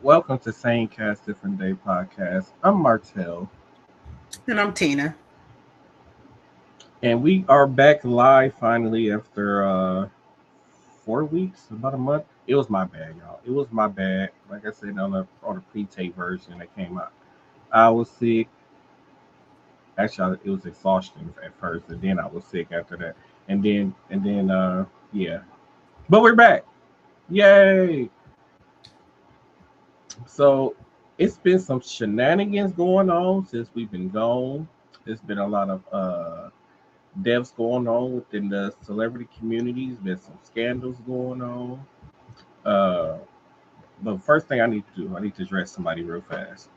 Welcome to Same Cast Different Day podcast. I'm Martell, And I'm Tina. and we are back live finally after 4 weeks, about a month. It was my bad, y'all. It was my bad. Like I said on the pre-tape version that came out, I was sick. Actually, it was exhaustion at first, and then I was sick after that, and then yeah. But we're back. Yay! So it's been some shenanigans going on since we've been gone. There's been a lot of deaths going on within the celebrity communities. There's some scandals going on. Uh, but first thing I need to do, I need to address somebody real fast.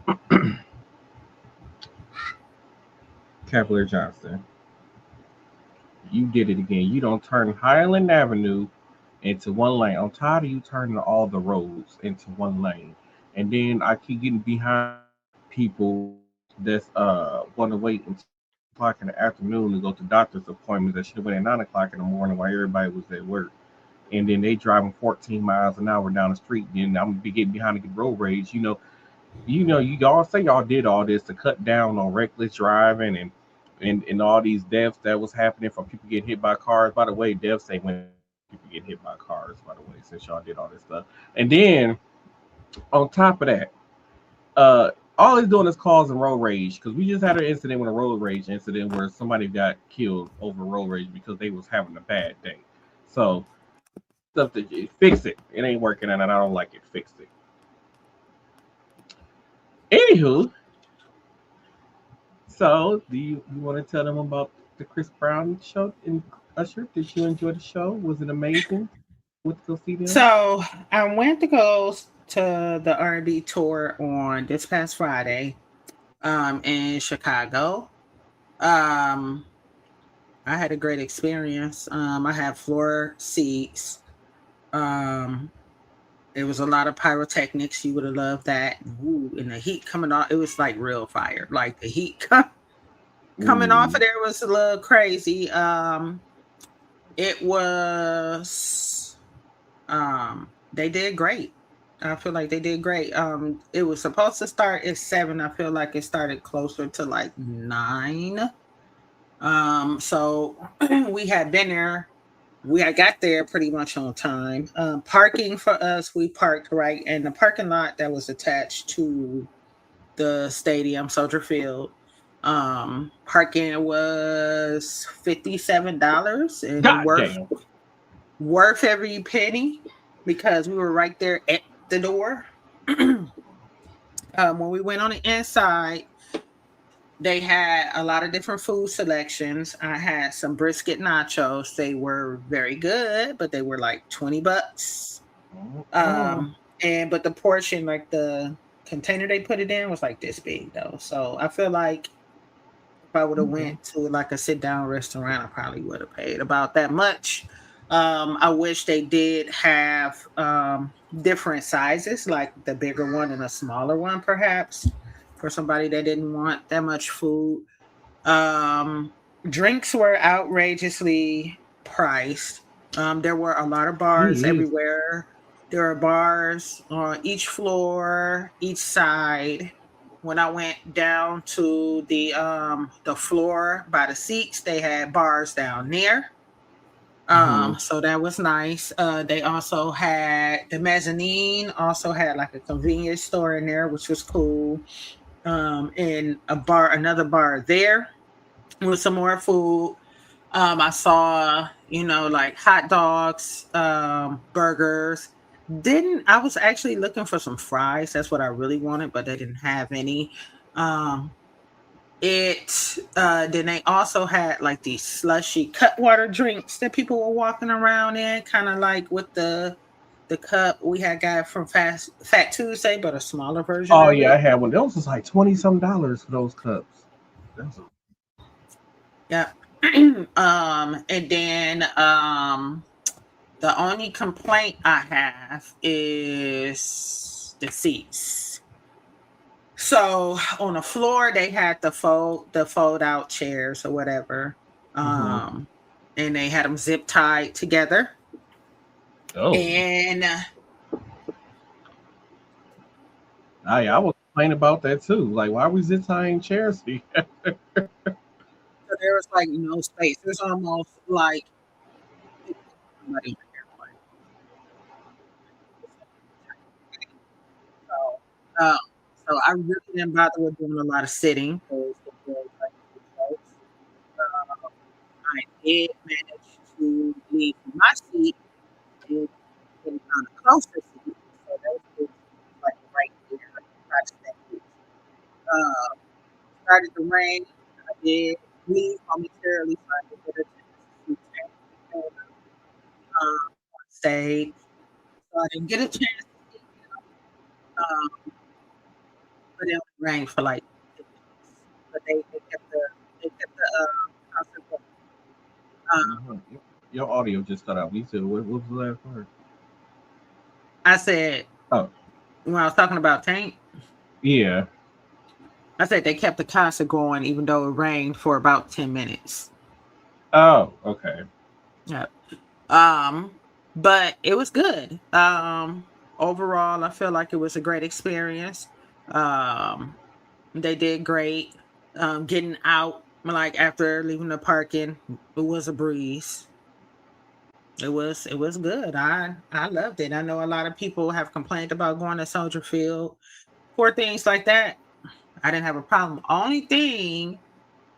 Cavalier Johnson, you did it again. You don't turn Highland Avenue into one lane. I'm tired of you turning all the roads into one lane. And then I keep getting behind people that's want to wait until 2 o'clock in the afternoon to go to doctor's appointments that should have went at 9 o'clock in the morning while everybody was at work. And then they driving 14 miles an hour down the street. Then I'm gonna be getting behind to get road rage. You all say y'all did all this to cut down on reckless driving and all these deaths that was happening from people getting hit by cars. By the way, deaths ain't when people get hit by cars. By the way, since y'all did all this stuff, and then on top of that, all he's doing is causing road rage because we just had an incident with a road rage incident where somebody got killed over road rage because they was having a bad day. So stuff that you fix it. It ain't working and I don't like it. Fix it. Anywho, so do you want to tell them about the Chris Brown show in Usher? Did you enjoy the show? Was it amazing? Went to go see them? So I went to go to the R&B tour on this past Friday in Chicago. Um, I had a great experience. I had floor seats. Um, there was a lot of pyrotechnics. You would have loved that. Ooh, and the heat coming off, it was like real fire. Like the heat coming off Ooh. of there was a little crazy. It was they did great. I feel like they did great. It was supposed to start at 7. I feel like it started closer to like 9. So we had been there. We had got there pretty much on time. Parking for us, we parked right in the parking lot that was attached to the stadium, Soldier Field. Parking was $57 and God worth damn. worth every penny because we were right there at the door. When we went on the inside, they had a lot of different food selections. I had some brisket nachos. They were very good, but they were like $20. Mm. And but the portion, like the container they put it in, was like this big though. So I feel like if I would have Okay. went to like a sit down restaurant, I probably would have paid about that much. I wish they did have different sizes, like the bigger one and a smaller one, perhaps, for somebody that didn't want that much food. Um, Drinks were outrageously priced. There were a lot of bars Jeez. everywhere. There are bars on each floor, each side. When I went down to the floor by the seats, they had bars down there. Mm-hmm. So that was nice. They also had the mezzanine, also had like a convenience store in there, which was cool. And another bar there with some more food. I saw, like hot dogs, burgers. Didn't I was actually looking for some fries. That's what I really wanted, but they didn't have any. Um, it Then they also had like these slushy cutwater drinks that people were walking around in, kind of like with the cup we had got from Fat Tuesday, but a smaller version Oh of yeah, I it. had one. Those was like 20 some dollars for those cups. That's Yeah. And then the only complaint I have is the seats. So on the floor they had the fold out chairs or whatever. mm-hmm. Um and they had them zip tied together. Oh. And I was complaining about that too. Like, why was this tying chairs? So there was like no space. There's almost like somebody on the airplane. So, so I really didn't bother with doing a lot of sitting because it was like too close. I did manage to leave my seat and get on a closer seat. So that was like right there. Right there. Started to rain. I did leave momentarily so I could get a chance to see on stage. So I didn't get a chance to see him. But it only rained for like 10 minutes. But they kept the concert going. Mhm. Your audio just cut out. Me too. What was the last word? I said Oh, when I was talking about Tank, yeah. I said they kept the concert going even though it rained for about 10 minutes. Oh, okay. Yeah. Um, but it was good. Overall, I feel like it was a great experience. Um, they did great. Getting out like after leaving the parking, it was a breeze. It was good. I loved it. I know a lot of people have complained about going to Soldier Field for things like that. I didn't have a problem. Only thing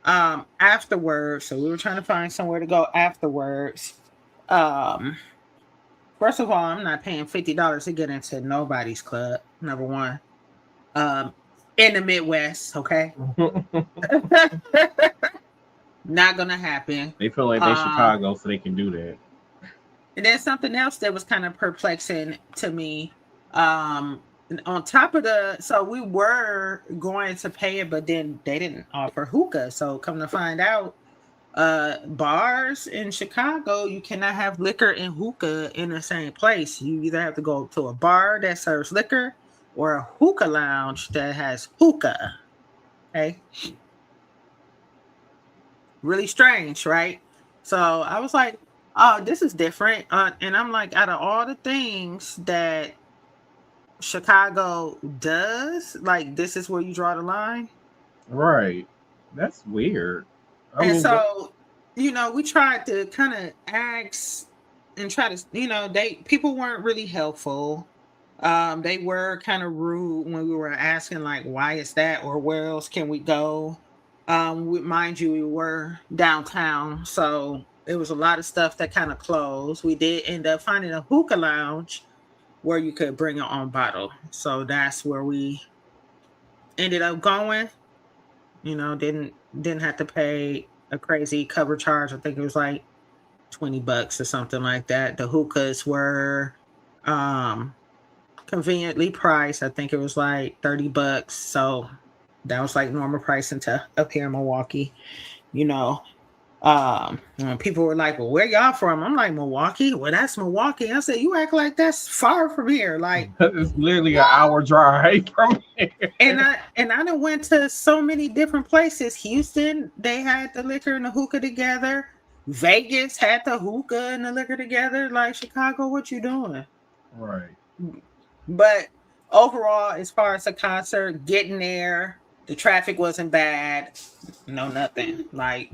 afterwards, so we were trying to find somewhere to go afterwards. Um First of all, I'm not paying $50 to get into nobody's club. Number one. Um in the Midwest, okay? Not gonna happen. They feel like they Um Chicago, so they can do that. And then something else that was kind of perplexing to me. On top of so we were going to pay it, but then they didn't offer hookah. So come to find out, bars in Chicago, you cannot have liquor and hookah in the same place. You either have to go to a bar that serves liquor or a hookah lounge that has hookah. Okay. Really strange, right? So I was like, oh, this is different. And I'm like, out of all the things that Chicago does, like, this is where you draw the line. Right. That's weird. I And mean, what? so, we tried to kind of ask and try to, people weren't really helpful. They were kind of rude when we were asking, like, why is that or where else can we go? Mind you, we were downtown, so there was a lot of stuff that kind of closed. We did end up finding a hookah lounge where you could bring your own bottle. So that's where we ended up going. Didn't have to pay a crazy cover charge. I think it was like $20 or something like that. The hookahs were um conveniently priced. I think it was like $30. So that was like normal price into up here in Milwaukee. You know, when people were like, "Well, where y'all from?" I'm like, "Milwaukee." Well, that's Milwaukee. I said, "You act like that's far from here." Like, It's literally an hour drive from here. and I done went to so many different places. Houston, they had the liquor and the hookah together. Vegas had the hookah and the liquor together. Like, Chicago, what you doing? Right. But overall, as far as the concert, getting there, the traffic wasn't bad. No, nothing. Like,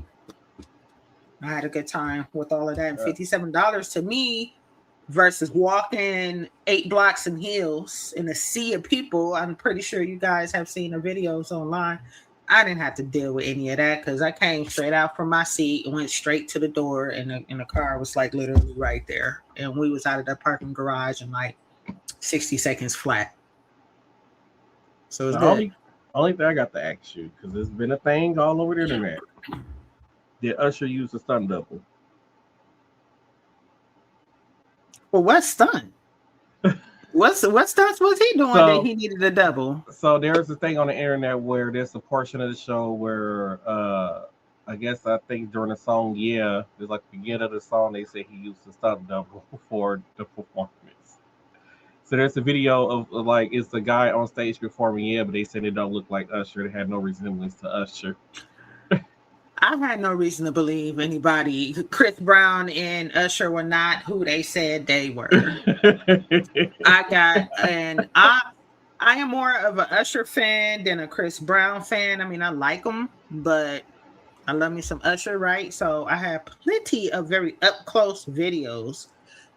I had a good time with all of that. And $57 to me versus walking 8 blocks in heels in a sea of people. I'm pretty sure you guys have seen the videos online. I didn't have to deal with any of that because I came straight out from my seat and went straight to the door, and the car was like literally right there. And we was out of the parking garage in like 60 seconds flat. So it was The good. only thing I got to ask you, because there's been a thing all over the internet. Did Usher use a stunt double? Well, what stunt? What stunts was he doing that he needed a double? So there's a thing on the internet where there's a portion of the show where I think during the song, yeah, there's like the beginning of the song they say he used a stunt double for the performance. So there's a video of like it's the guy on stage performing, yeah, but they said it don't look like Usher. It had no resemblance to Usher. I had no reason to believe anybody. Chris Brown and Usher were not who they said they were. I am more of an Usher fan than a Chris Brown fan. I mean, I like him, but I love me some Usher, right? So I have plenty of very up close videos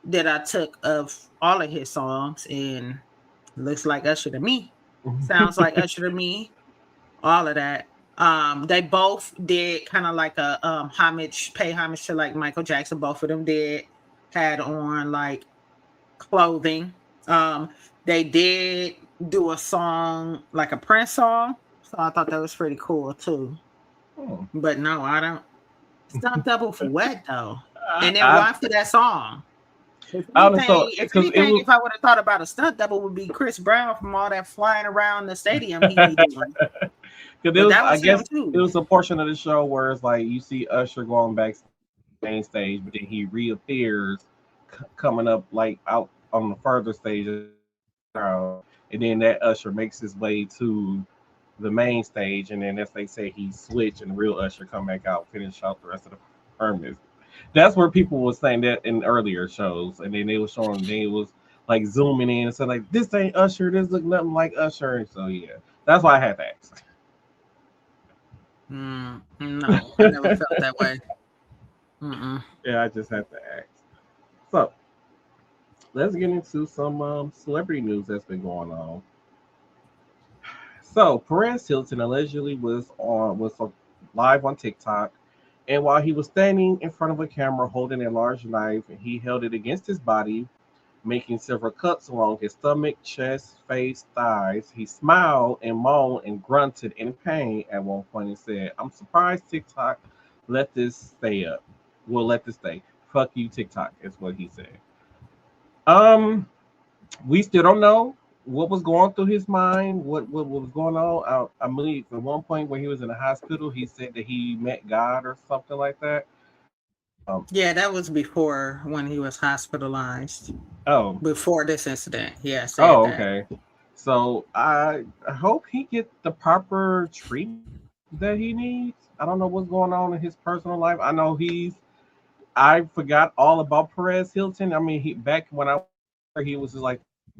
that I took of all of his songs, and looks like Usher to me. Sounds like Usher to me. All of that. They both did kind of like a pay homage to like Michael Jackson. Both of them did had on like clothing. They did do a song like a Prince song, so I thought that was pretty cool too. Hmm. But no, I don't. Stunt double for what though? And then I why for that song? If honestly, anything, because it was if I would have thought about a stunt double, would be Chris Brown from all that flying around the stadium he be doing. because it But was, that I was him guess, it too. was a portion of the show where it's like you see Usher going back main stage, but then he reappears coming up like out on the further stage, and then that Usher makes his way to the main stage, and then as they say, he switched, and the real Usher come back out, finish out the rest of the performance. That's where people were saying that in earlier shows, and then they were showing they was like zooming in and said like this ain't Usher, this look nothing like Usher, and so yeah, that's why I had to ask. No, I never felt that way. Mm-mm. Yeah, I just had to ask. So let's get into some celebrity news that's been going on. So Perez Hilton allegedly was live on TikTok, and while he was standing in front of a camera holding a large knife, he held it against his body, making several cuts along his stomach, chest, face, thighs. He smiled and moaned and grunted in pain at one point and said, "I'm surprised TikTok let this stay up. We'll let this stay. Fuck you, TikTok," is what he said. Um, we still don't know what was going through his mind, what was going on. I believe at one point when he was in the hospital, he said that he met God or something like that. Yeah, that was before when he was hospitalized. Oh, Before this incident, yeah, said oh, that. okay. So I hope he get the proper treatment that he needs. I don't know what's going on in his personal life. I know I forgot all about Perez Hilton. I mean, he back when he was just like big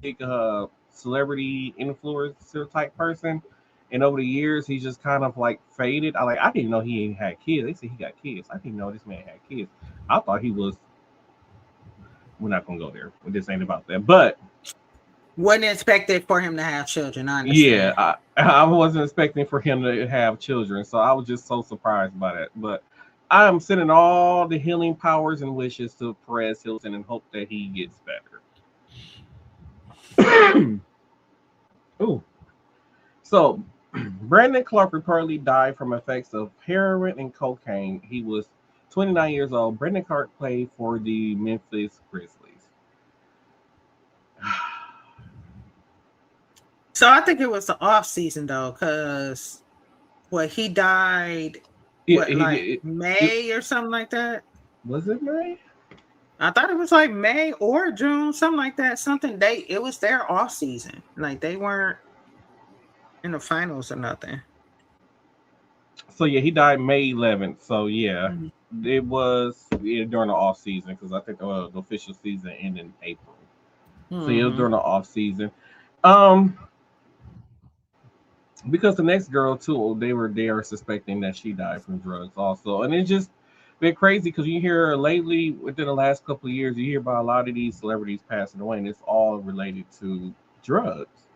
celebrity influencer type person, and over the years he's just kind of like faded. I didn't know he ain't had kids. They said he got kids. I didn't know this man had kids. I thought he was. We're not gonna go there. This ain't about that. But Wasn't expected for him to have children, I yeah, understand. I wasn't expecting for him to have children, so I was just so surprised by that. But I'm sending all the healing powers and wishes to Perez Hilton and hope that he gets better. Ooh. So, Brandon Clark reportedly died from effects of heroin and cocaine. He was 29 years old. Brandon Clark played for the Memphis Grizzlies. So I think it was the off season though, because he died Yeah, like it May or something like that. was it May? I thought it was like May or June, something like that. Something it was their off season. Like they weren't in the finals or nothing. So yeah, he died May 11th. So yeah, Mhm. it was during the off season because I think the official season ended in April. So yeah, it was Mhm. during the off season. Um, because the next girl too, they are suspecting that she died from drugs also, and it's just been crazy because you hear lately within the last couple of years, you hear about a lot of these celebrities passing away, and it's all related to drugs.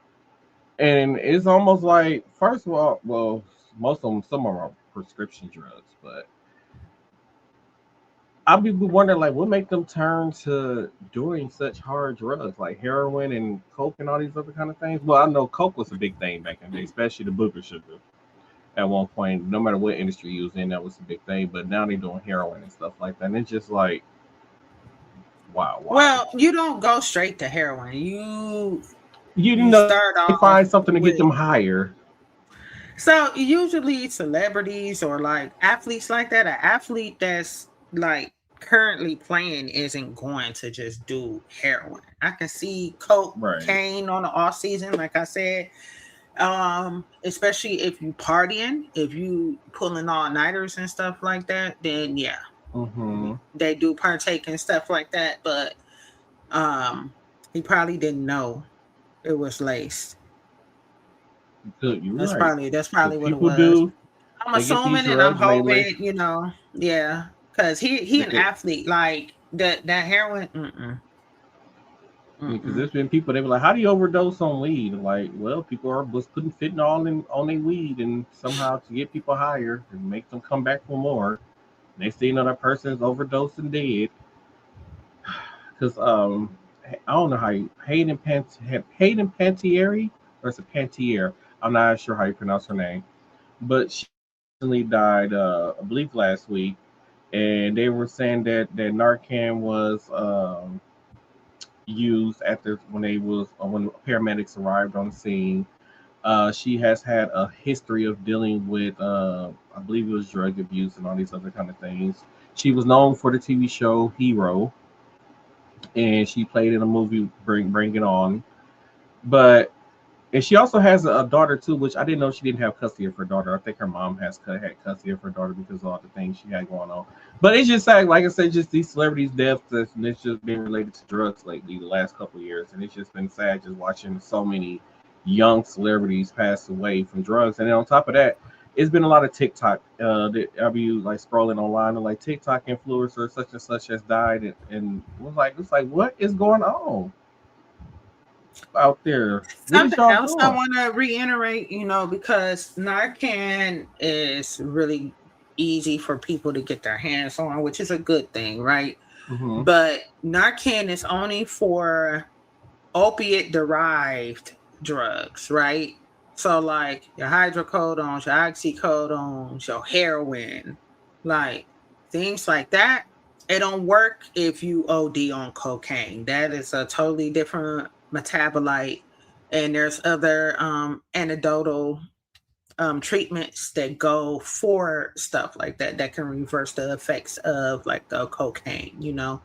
And it's almost like, first of all, well, most of them, some of them are prescription drugs, but I'll be wondering like what make them turn to doing such hard drugs like heroin and coke and all these other kind of things. Well, I know coke was a big thing back in the day, especially the booger sugar. At one point, no matter what industry you was in, that was a big thing. But now they're doing heroin and stuff like that. And it's just like, wow, why? Well, you don't go straight to heroin. You You you know, start they off find something to get with them higher. so usually celebrities or like athletes like that. An athlete that's like currently playing isn't going to just do heroin. I can see Right. cocaine on the off season, like I said. Especially if you partying, if you pulling all nighters and stuff like that, then yeah, Mm-hmm. they do partake in stuff like that. But he probably didn't know it was laced. You're That's right. probably Because what it people was. do, I'm they get these assuming and I'm drugs and they like, hoping, yeah, because he they an could, athlete. Like that heroin. because Mm-mm. there's been people, they be like, how do you overdose on weed? Like, well, people was putting fentanyl in on their weed and somehow to get people higher and make them come back for more. Next thing you know, that person is overdosed and dead. Because I don't know how you Hayden Pantieri, or it's a Pantier. I'm not sure how you pronounce her name, but she recently died, I believe last week, and they were saying that Narcan was used at the when they was when paramedics arrived on the scene. She has had a history of dealing with, I believe it was drug abuse and all these other kind of things. She was known for the TV show Hero, and she played in a movie Bring It On. But and she also has a daughter too, which I didn't know she didn't have custody of her daughter. I think her mom had custody of her daughter because of all the things she had going on. But it's just like I said, just these celebrities' deaths, and it's just been related to drugs lately the last couple of years, and it's just been sad just watching so many young celebrities pass away from drugs. And then on top of that, it's been a lot of TikTok. That I'll be like scrolling online and like TikTok influencer such and such has died, and it's like what is going on out there? What is Something y'all else I doing? want to reiterate, because Narcan is really easy for people to get their hands on, which is a good thing, right? Mm-hmm. But Narcan is only for opiate derived drugs, right? So like your hydrocodones, your oxycodones, your heroin, like things like that. It don't work if you OD on cocaine. That is a totally different metabolite. And there's other anecdotal treatments that go for stuff like that that can reverse the effects of like the cocaine.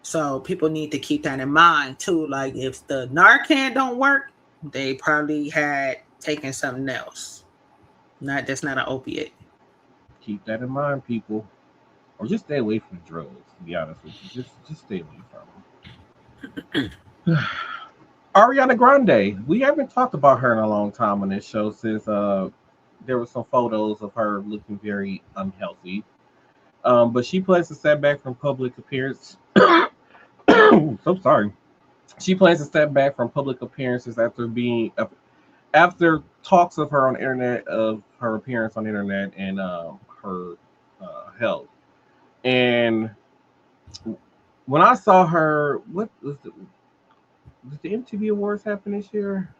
So people need to keep that in mind too. Like if the Narcan don't work, they probably had taken something else. That's not an opiate. Keep that in mind, people, or just stay away from drugs. To be honest with you, just stay away from them. Ariana Grande, we haven't talked about her in a long time on this show since there were some photos of her looking very unhealthy. But she plans to step back from public appearance. So sorry. She plans to step back from public appearances after talks of her on the internet of her appearance on the internet and her health. And when I saw her, what was did the MTV Awards happen this year?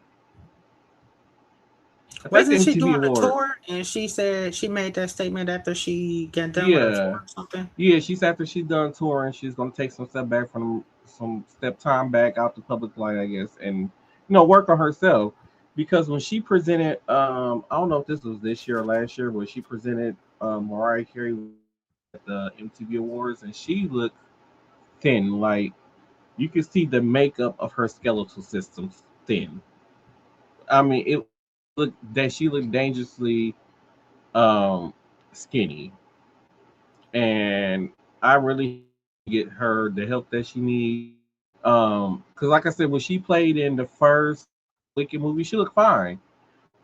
I think the Wasn't she MTV doing a Awards. tour and she said she made that statement after she got done with her tour Yeah, or something? yeah. She's after she's done touring, she's gonna take some step time back out the public light, I guess, and work on herself. Because when she presented, I don't know if this was this year or last year, but she presented Mariah Carey at the MTV Awards, and she looked thin. Like you could see the makeup of her skeletal system thin. I mean, it looked that she looked dangerously um, skinny, and I really get her the help that she needs. Because like I said, when she played in the first Wicked movie, she looked fine.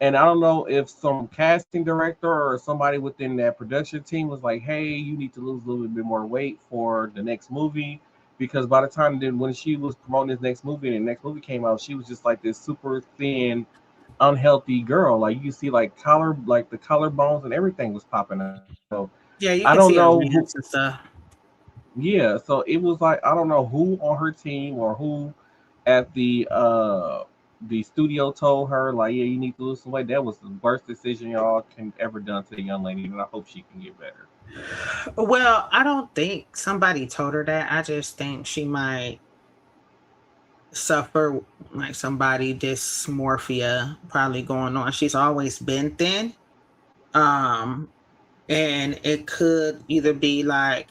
And I don't know if some casting director or somebody within that production team was like, "Hey, you need to lose a little bit more weight for the next movie." Because by the time then when she was promoting this next movie and the next movie came out, she was just like this super thin, unhealthy girl. Like you can see like the collarbones and everything was popping out. So Yeah, you I can don't see her know who. rants and stuff. Yeah, so it was like I don't know who on her team or who at the studio told her like, yeah, you need to lose some weight. That was the worst decision y'all can ever done to the young lady, and I hope she can get better. Well, I don't think somebody told her that. I just think she might suffer like somebody dysmorphia probably going on. She's always been thin. Um and it could either be like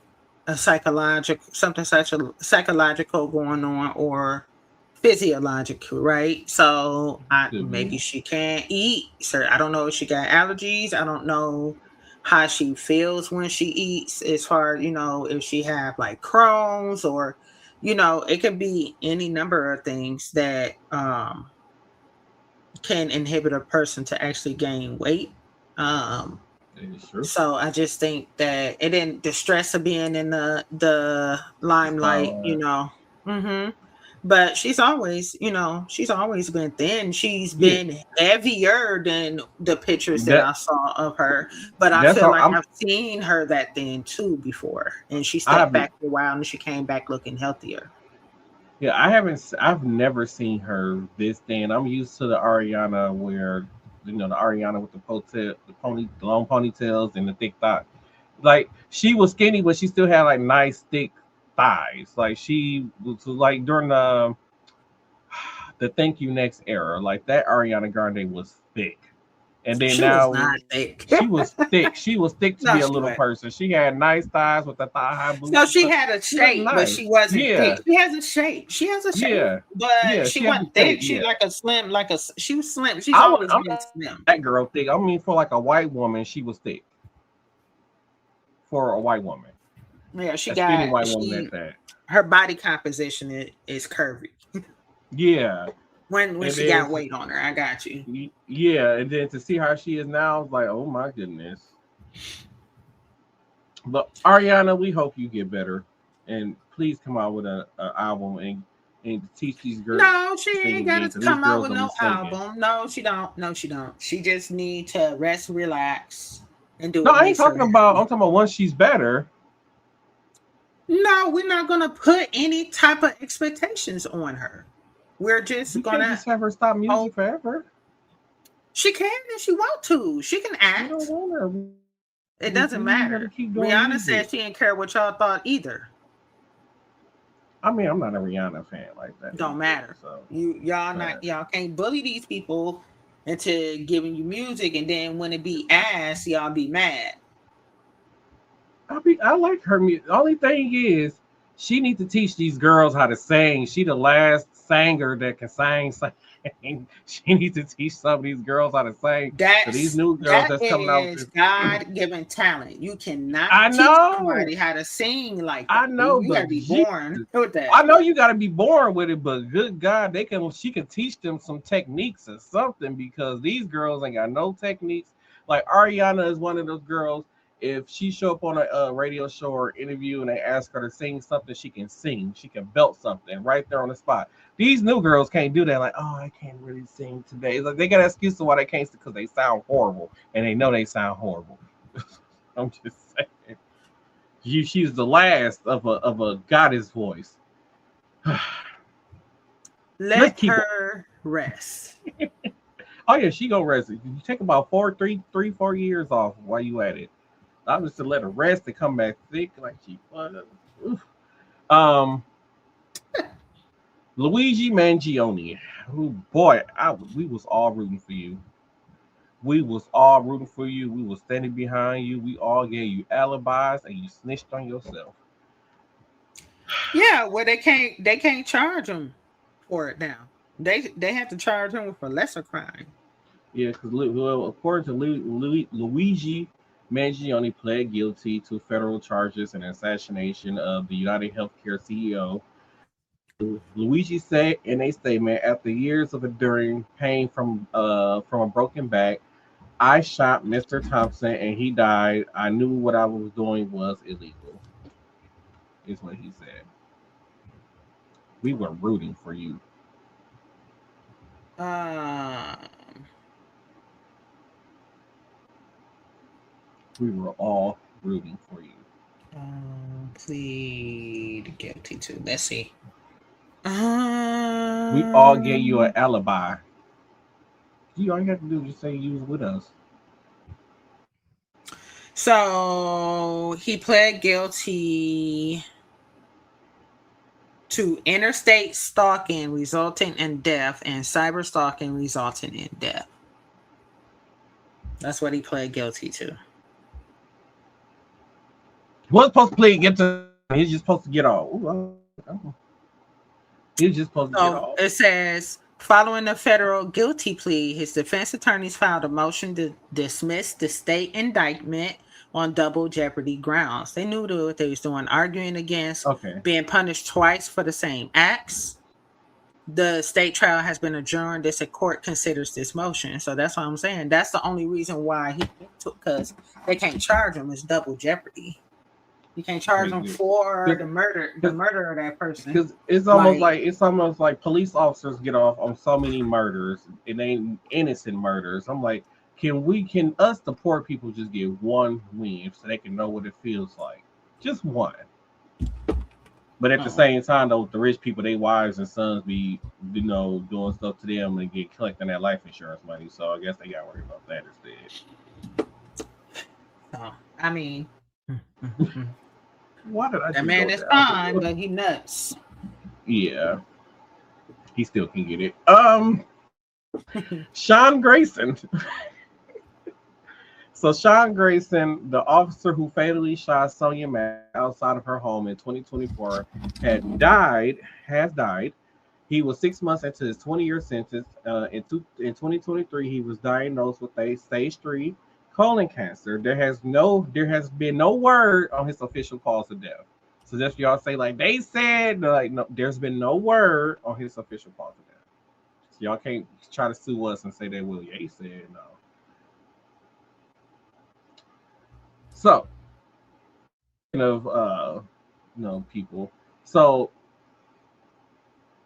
a psychological something such a psychological going on or physiological, right? So I Could be. maybe she can't eat. So I don't know if she got allergies. I don't know how she feels when she eats as far, if she have like Crohn's or it could be any number of things that can inhibit a person to actually gain weight. It is true. So I just think that it didn't the stress of being in the limelight, Spotlight. Mm-hmm. But she's always been thin. She's Yeah, been heavier than the pictures that that I saw of her. But I that's feel how like I'm. I've seen her that thin too before, and she I stepped haven't. back for a while, and she came back looking healthier. Yeah, I haven't. I've never seen her this thin. I'm used to the Ariana where, the Ariana with the long ponytails and the thick thigh. Like she was skinny, but she still had like nice thick thighs. Like she was like during the Thank You Next era. Like that Ariana Grande was thick, and then She was now not thick. she was thick. She was thick to No, be a she little wasn't. person. She had nice thighs with the thigh high boots So and she stuff. had a She looked shape, but nice. she wasn't thick. Yeah, She has a shape. She has a shape, yeah, but yeah. she She had the wasn't shape. thick. She Yeah. like a slim, she was slim. She's always I'm been slim. that girl thick. I mean, for like a white woman, she was thick. For a white woman, Yeah, a skinny white woman at that. her body composition is curvy. Yeah, When and she then got weight on her, I got you. yeah, and then to see how she is now, it's like, oh my goodness. But Ariana, we hope you get better, and please come out with a album and teach these girls No, she to sing ain't got again to because these come out girls with don't be no singing. album. No, she don't. No, she don't. She just need to rest, relax, and do No, what I ain't makes her talking about. I'm happy. talking about once she's better. No, we're not gonna put any type of expectations on her. We're just We can't gonna just have her stop music hope forever. she can if she want to. She can We don't act. want her. It We doesn't need her to matter. keep doing Rihanna said music. she didn't care what y'all thought either. I mean, I'm not a Rihanna fan like that Don't either. matter. So, but Y'all can't bully these people into giving you music, and then when it be ass, y'all be mad. I like her music. The only thing is, she needs to teach these girls how to sing. She the last singer that can sing. She needs to teach some of these girls how to sing. So these new girls That that's coming out is with this, God given talent. You cannot I teach know, somebody how to sing like I that. know, You gotta but be Jesus, born with that. I know you got to be born with it. But good God, she can teach them some techniques or something because these girls ain't got no techniques. Like Ariana is one of those girls. If she show up on a radio show or interview and they ask her to sing something, she can sing. She can belt something right there on the spot. These new girls can't do that. Like, oh, I can't really sing today. It's like they got an excuse of why they can't because they sound horrible and they know they sound horrible. I'm just saying. She's the last of a goddess voice. Let's Let keep. her rest. Oh yeah, she gonna rest. You take about 4 years off while you at it. I'm just to let her rest and come back thick like she was. Oof. Um, Luigi Mangione. Oh boy, we was all rooting for you. We was all rooting for you. We was standing behind you. We all gave you alibis, and you snitched on yourself. Yeah, well they can't charge him for it now. They have to charge him with a lesser crime. Yeah, because well, according to Luigi Mangione, pled guilty to federal charges and assassination of the United Healthcare CEO. Luigi said in a statement, after years of enduring pain from a broken back, I shot Mr. Thompson and he died. I knew what I was doing was illegal. Is what he said. We were rooting for you. Um, We were all rooting for you. plead guilty to. Let's see. We all gave you Um, an alibi. You all you have to do is just say you was with us. so he pled guilty to interstate stalking resulting in death and cyber stalking resulting in death. That's what he pled guilty to. He wasn't supposed to play get to. He's just supposed to get off. He was just supposed to get So off. it says, following the federal guilty plea, his defense attorneys filed a motion to dismiss the state indictment on double jeopardy grounds. They knew what they was doing, arguing against Okay. being punished twice for the same acts. the state trial has been adjourned as the court considers this motion. So that's what I'm saying. That's the only reason why he took, because they can't charge him. It's double jeopardy. You can't charge him for the murder of that person. Because it's almost like police officers get off on so many murders. It ain't innocent murders. I'm like, can us the poor people just get one win so they can know what it feels like? Just one. But at the same time, though, the rich people, their wives and sons be, doing stuff to them and get collecting that life insurance money. So I guess they got to worry about that instead. I mean, why did I? That man is fine, but he nuts. Yeah, he still can get it. Sean Grayson. So Sean Grayson, the officer who fatally shot Sonia Mack outside of her home in 2024, has died. He was 6 months into his 20-year sentence. In 2023, he was diagnosed with a stage 3 colon cancer. There has been no word on his official cause of death. So just y'all say like they said, like no, there's been no word on his official cause of death. So y'all can't try to sue us and say that Will Yates said no. So, people. So,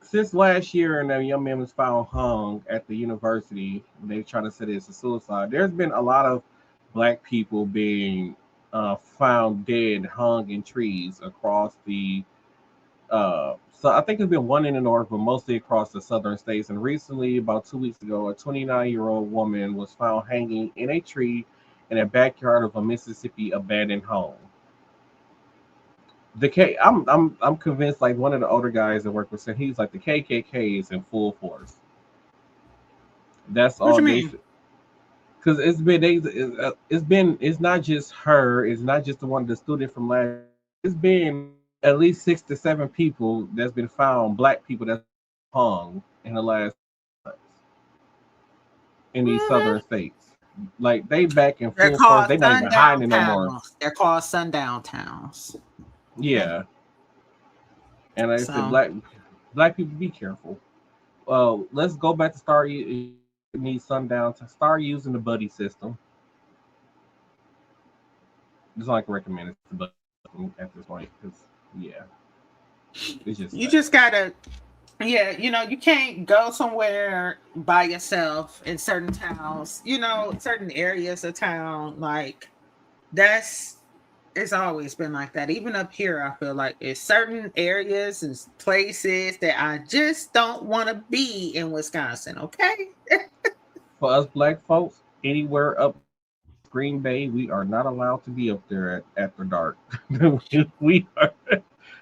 since last year, and a young man was found hung at the university when they try to say it's a suicide. There's been a lot of Black people being found dead, hung in trees across the. So I think there's been one in the north, but mostly across the southern states. And recently, about 2 weeks ago, a 29-year-old woman was found hanging in a tree in a backyard of a Mississippi abandoned home. I'm convinced, like one of the older guys that work with said, he's like the KKK is in full force. That's what all. Because it's not just her. It's not just the one, the student from last. It's been at least 6 to 7 people that's been found, Black people that's hung in the last months in these southern states. Like they back in full force. They're not even hiding no more. They're called sundown towns. Yeah. And I said, black people, be careful. Let's go back to start need sundown to start using the buddy system. Just like recommend it at this point, because it's just you just gotta. Yeah, you can't go somewhere by yourself in certain towns, certain areas of town. Like it's always been like that. Even up here, I feel like it's certain areas and places that I just don't want to be in Wisconsin. Okay. For us Black folks, anywhere up Green Bay, we are not allowed to be up there after dark.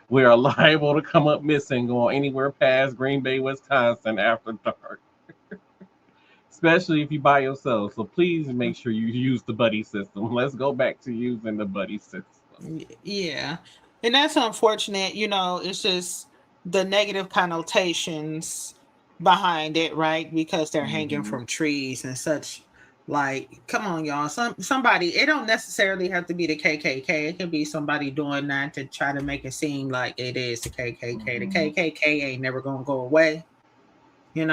We are liable to come up missing going anywhere past Green Bay, Wisconsin after dark. Especially if you by yourself. So please make sure you use the buddy system. Let's go back to using the buddy system. Yeah. And that's unfortunate. It's just the negative connotations behind it, right? Because they're hanging from trees and such. Like, come on, y'all. Somebody, it don't necessarily have to be the KKK. It could be somebody doing that to try to make it seem like it is the KKK. The KKK ain't never gonna go away, And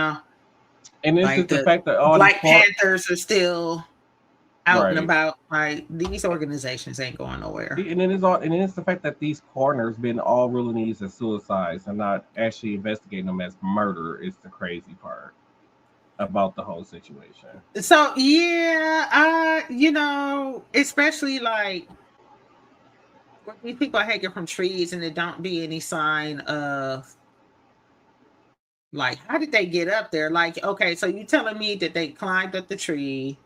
it's like the fact that all Black Panthers are still out and about. Right? These organizations ain't going nowhere. And it's the fact that these coroners been all ruling these as suicides and not actually investigating them as murder is the crazy part about the whole situation. So especially like when these people are hanging from trees and there don't be any sign of like, how did they get up there? Like, okay, so you telling me that they climbed up the tree,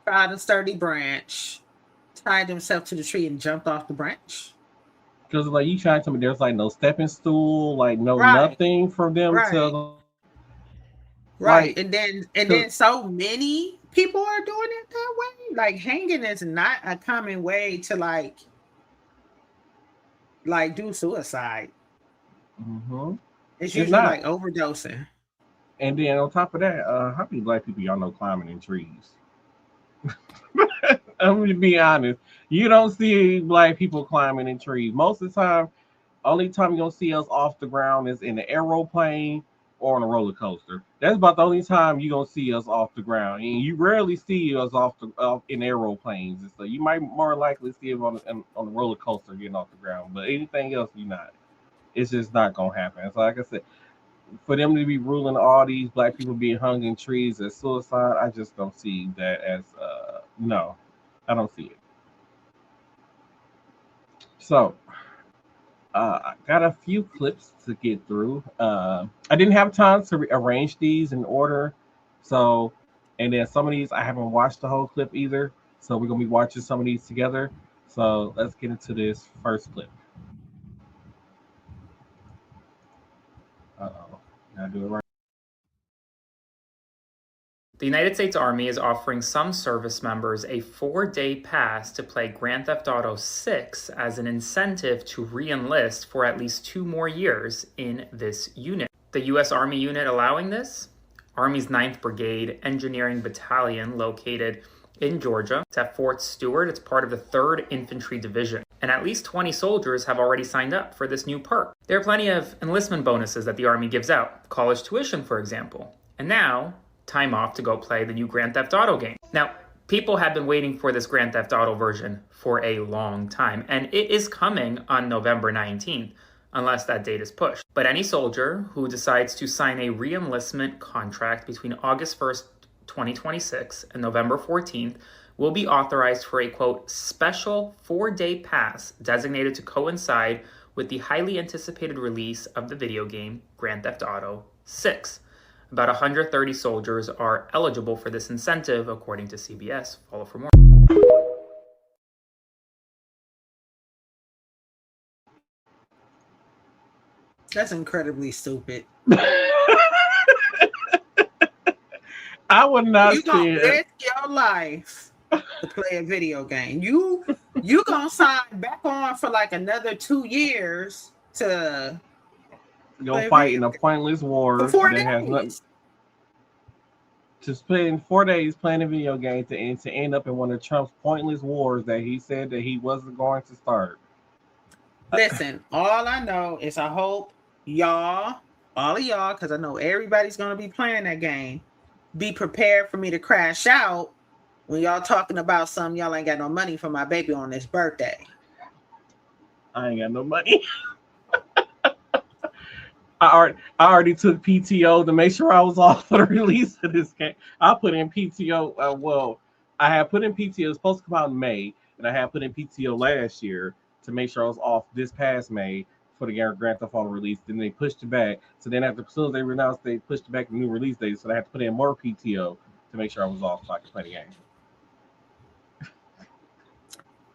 tried a sturdy branch, tied themselves to the tree and jumped off the branch? Because like you trying to tell me there's like no stepping stool, like nothing for them to. Right, like, and then so many people are doing it that way. Like hanging is not a common way to like do suicide. Mm-hmm. It's usually like overdosing. And then on top of that, how many Black people y'all know climbing in trees? I'm gonna be honest. You don't see Black people climbing in trees. Most of the time, only time you're gonna see us off the ground is in the aeroplane or on a roller coaster. That's about the only time you're gonna see us off the ground, and you rarely see us in aeroplanes and stuff. You might more likely see it on a roller coaster getting off the ground, but anything else, you're not. It's just not gonna happen. So, like I said, for them to be ruling all these black people being hung in trees as suicide, I just don't see that as no, I don't see it. So I got a few clips to get through. I didn't have time to arrange these in order, so and then some of these I haven't watched the whole clip either. So we're gonna be watching some of these together. So let's get into this first clip. Gotta do it right. The United States Army is offering some service members a 4-day pass to play Grand Theft Auto 6 as an incentive to re-enlist for at least 2 more years in this unit. The U.S. Army unit allowing this? Army's 9th Brigade Engineering Battalion, located in Georgia. It's at Fort Stewart. It's part of the 3rd Infantry Division. And at least 20 soldiers have already signed up for this new perk. There are plenty of enlistment bonuses that the Army gives out. College tuition, for example. And now, time off to go play the new Grand Theft Auto game. Now, people have been waiting for this Grand Theft Auto version for a long time, and it is coming on November 19th, unless that date is pushed. But any soldier who decides to sign a re-enlistment contract between August 1st, 2026 and November 14th will be authorized for a, quote, special 4-day pass designated to coincide with the highly anticipated release of the video game Grand Theft Auto 6. About 130 soldiers are eligible for this incentive, according to CBS. Follow for more. That's incredibly stupid. I would not you gonna risk your life to play a video game. You gonna sign back on for like another 2 years to go fight in a pointless war for 4 that days. Has nothing. To spend 4 days playing a video game to end up in one of Trump's pointless wars that he said that he wasn't going to start. Listen, all I know is I hope y'all, all of y'all, because I know everybody's gonna be playing that game, be prepared for me to crash out when y'all talking about something y'all ain't got no money for my baby on his birthday. I ain't got no money. I already took PTO to make sure I was off for the release of this game. I put in PTO. I had put in PTO. It was supposed to come out in May, and I had put in PTO last year to make sure I was off this past May for the Grand Theft Auto release. Then they pushed it back. So then after as soon as they announced they pushed it back the new release date, so I had to put in more PTO to make sure I was off so I could play the game.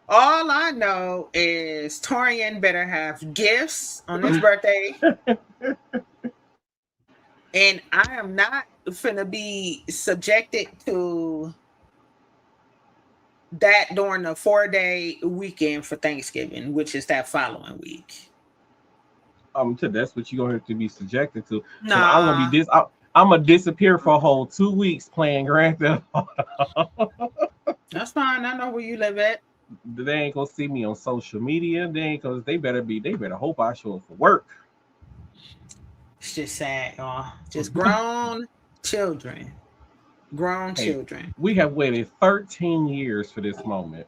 All I know is Torian better have gifts on his birthday. And I am not finna be subjected to that during the 4-day weekend for Thanksgiving, which is that following week. That's what you're gonna have to be subjected to. Nah. I'm gonna disappear for a whole 2 weeks playing Grand Theft Auto. That's fine. I know where you live at. They ain't gonna see me on social media. They better hope I show up for work. It's just sad, y'all. Just grown children. Children. We have waited 13 years for this moment.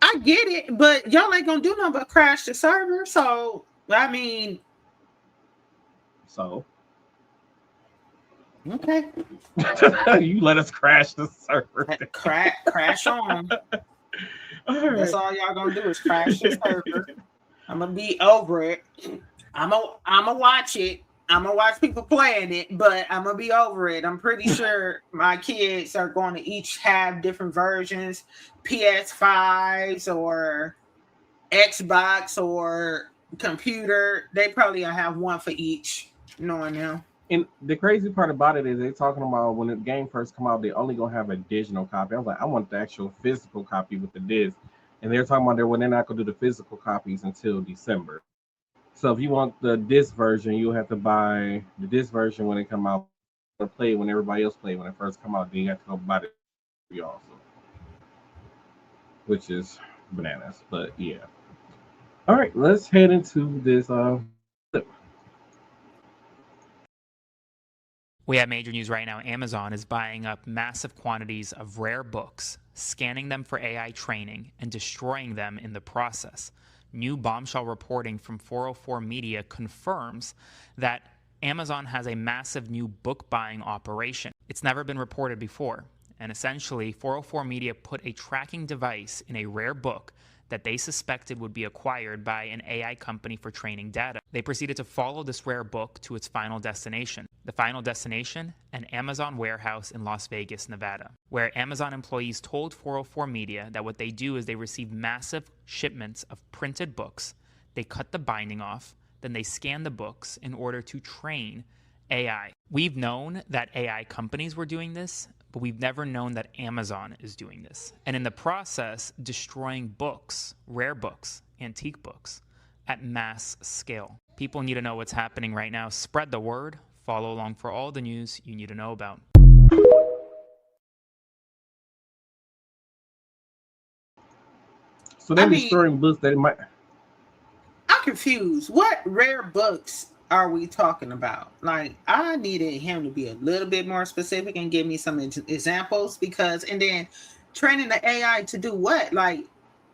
I get it, but y'all ain't gonna do nothing but crash the server. So I mean, okay. You let us crash the server. Crash on. That's all y'all gonna do is crash the server. I'm gonna be over it. I'm gonna watch it. I'm gonna watch people playing it, but I'm gonna be over it. I'm pretty sure my kids are going to each have different versions, PS5s or Xbox or computer. They probably have one for each, knowing them. And the crazy part about it is they're talking about when the game first come out, they only gonna have a digital copy. I was like, I want the actual physical copy with the disc. And they're talking about they're not gonna do the physical copies until December. So if you want the disc version, you'll have to buy the disc version when it come out or play when everybody else played when it first come out. Then you have to go buy it also, which is bananas. But yeah. All right, let's head into this clip. We have major news right now. Amazon is buying up massive quantities of rare books, scanning them for AI training, and destroying them in the process. New bombshell reporting from 404 Media confirms that Amazon has a massive new book buying operation. It's never been reported before. And essentially, 404 Media put a tracking device in a rare book that they suspected would be acquired by an AI company for training data. They proceeded to follow this rare book to its final destination. The final destination? An Amazon warehouse in Las Vegas, Nevada, where Amazon employees told 404 Media that what they do is they receive massive shipments of printed books, they cut the binding off, then they scan the books in order to train AI. We've known that AI companies were doing this, but we've never known that Amazon is doing this. And in the process, destroying books, rare books, antique books, at mass scale. People need to know what's happening right now. Spread the word. Follow along for all the news you need to know about. So they're destroying books that it might... I'm confused. What rare books are we talking about? Like, I needed him to be a little bit more specific and give me some examples, because, and then training the AI to do what? Like,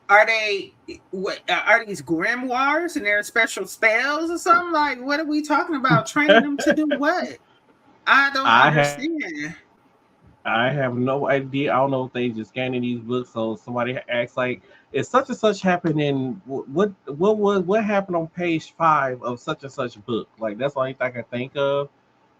are these grimoires and their special spells or something? Like, what are we talking about? Training them to do what? I don't understand. I have no idea. I don't know if they just scanning these books. So somebody asks, like, is such and such happening? What happened on page 5 of such and such book? Like, that's the only thing I can think of.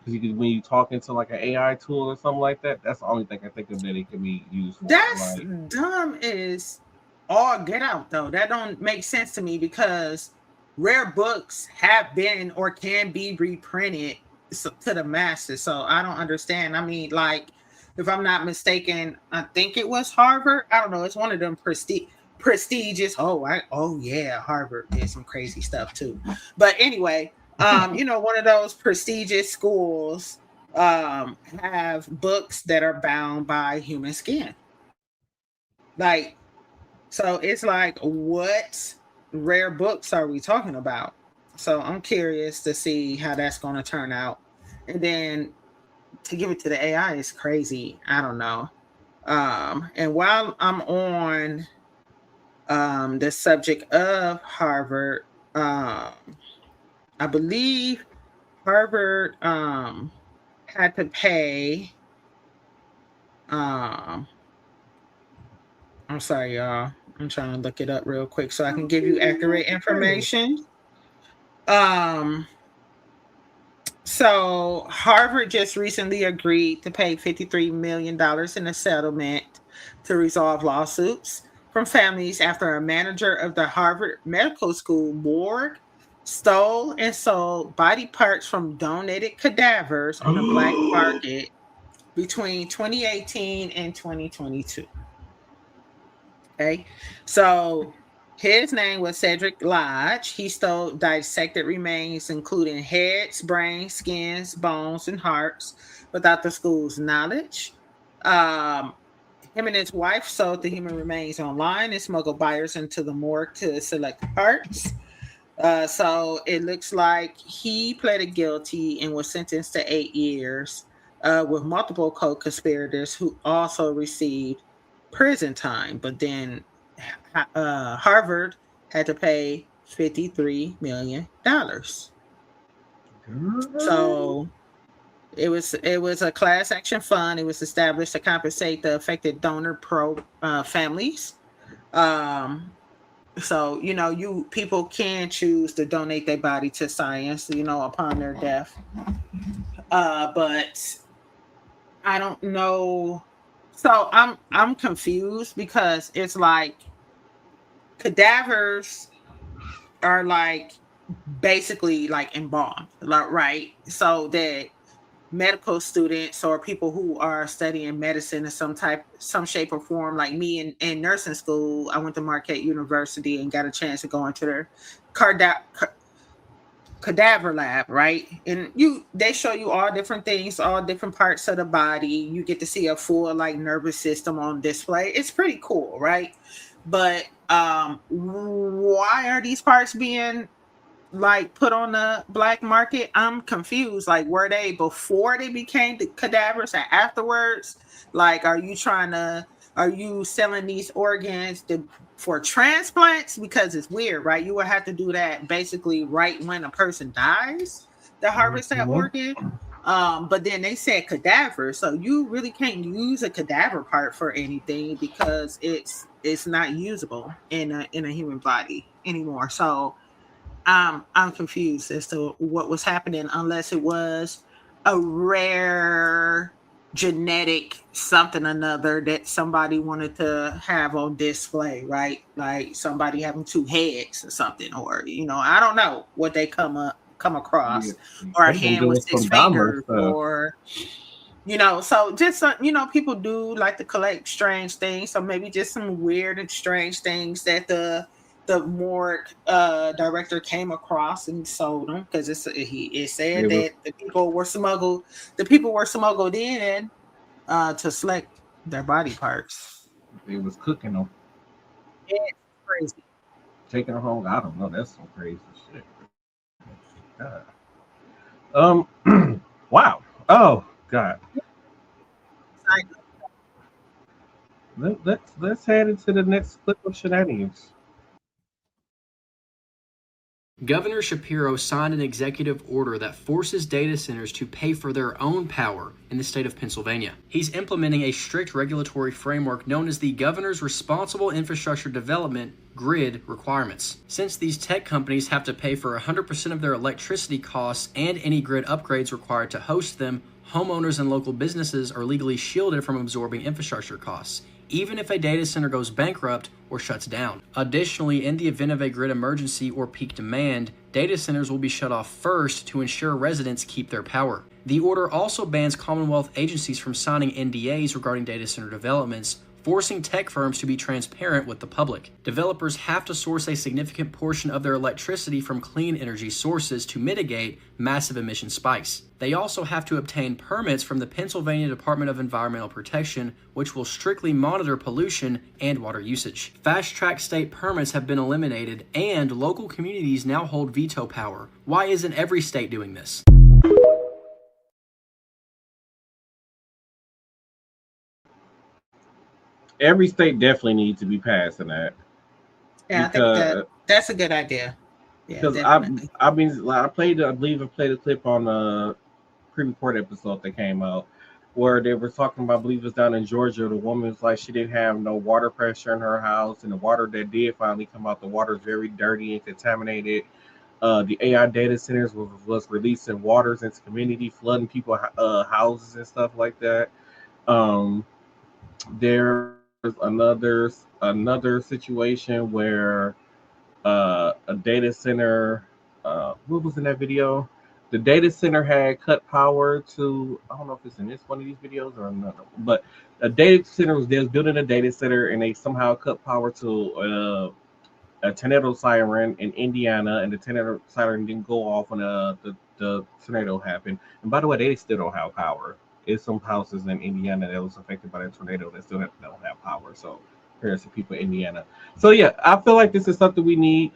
Because when you talk into like an AI tool or something like that, that's the only thing I think of that it can be used for. That's like, dumb as all get out, though. That don't make sense to me, because rare books have been or can be reprinted to the masses. So I don't understand. I mean, like, if I'm not mistaken, I think it was Harvard. I don't know. It's one of them prestigious. Oh yeah, Harvard did some crazy stuff too. But anyway, one of those prestigious schools have books that are bound by human skin. Like, so it's like, what rare books are we talking about? So I'm curious to see how that's going to turn out. And then to give it to the AI is crazy. I don't know. And while I'm on the subject of Harvard, I believe Harvard had to pay. I'm sorry, y'all. I'm trying to look it up real quick so I can give you accurate information. So Harvard just recently agreed to pay $53 million in a settlement to resolve lawsuits from families after a manager of the Harvard Medical School morgue stole and sold body parts from donated cadavers on the black market between 2018 and 2022. Okay, so his name was Cedric Lodge. He stole dissected remains, including heads, brains, skins, bones, and hearts, without the school's knowledge. Him and his wife sold the human remains online and smuggled buyers into the morgue to select parts. So it looks like he pleaded guilty and was sentenced to 8 years, with multiple co-conspirators who also received prison time. But then Harvard had to pay $53 million. So it was a class action fund. It was established to compensate the affected donor families. So people can choose to donate their body to science, upon their death. But I don't know. So I'm confused, because it's like cadavers are like basically like embalmed, right? So that medical students or people who are studying medicine in some shape or form, like me in nursing school, I went to Marquette University and got a chance to go into their cadaver lab, right? And they show you all different things, all different parts of the body. You get to see a full like nervous system on display. It's pretty cool, right? But why are these parts being like put on the black market, I'm confused. Like, were they before they became the cadavers and afterwards? Like, are you selling these organs for transplants? Because it's weird, right? You would have to do that basically right when a person dies to harvest that organ. But then they said cadaver, so you really can't use a cadaver part for anything because it's not usable in a human body anymore. So I'm confused as to what was happening, unless it was a rare genetic something or another that somebody wanted to have on display, right? Like somebody having two heads or something, or I don't know what they come across, or a hand with 6 fingers, or so just people do like to collect strange things. So maybe just some weird and strange things that the morgue director came across and sold them, because it said that the people were smuggled in to select their body parts. It was cooking them. It's crazy. Taking them home. I don't know. That's some crazy shit. God. Wow. Oh God. Let's head into the next clip of shenanigans. Governor Shapiro signed an executive order that forces data centers to pay for their own power in the state of Pennsylvania. He's implementing a strict regulatory framework known as the Governor's Responsible Infrastructure Development GRID requirements. Since these tech companies have to pay for 100% of their electricity costs and any grid upgrades required to host them, homeowners and local businesses are legally shielded from absorbing infrastructure costs, even if a data center goes bankrupt or shuts down. Additionally, in the event of a grid emergency or peak demand, data centers will be shut off first to ensure residents keep their power. The order also bans Commonwealth agencies from signing NDAs regarding data center developments, forcing tech firms to be transparent with the public. Developers have to source a significant portion of their electricity from clean energy sources to mitigate massive emission spikes. They also have to obtain permits from the Pennsylvania Department of Environmental Protection, which will strictly monitor pollution and water usage. Fast-track state permits have been eliminated, and local communities now hold veto power. Why isn't every state doing this? Every state definitely needs to be passing that. Yeah, because, I think that's a good idea. Because I believe I played a clip on a pre-recorded episode that came out where they were talking about, I believe it was down in Georgia, the woman was like she didn't have no water pressure in her house, and the water that did finally come out, the water is very dirty and contaminated. The AI data centers was releasing waters into community, flooding people houses and stuff like that. There's another situation where a data center, what was in that video? The data center had cut power to, I don't know if it's in this one of these videos or another, but a data center they was building a data center and they somehow cut power to a tornado siren in Indiana, and the tornado siren didn't go off when the tornado happened. And by the way, they still don't have power. It's some houses in Indiana that was affected by that tornado that still don't have power. So there's some people in Indiana. So yeah, I feel like this is something we need.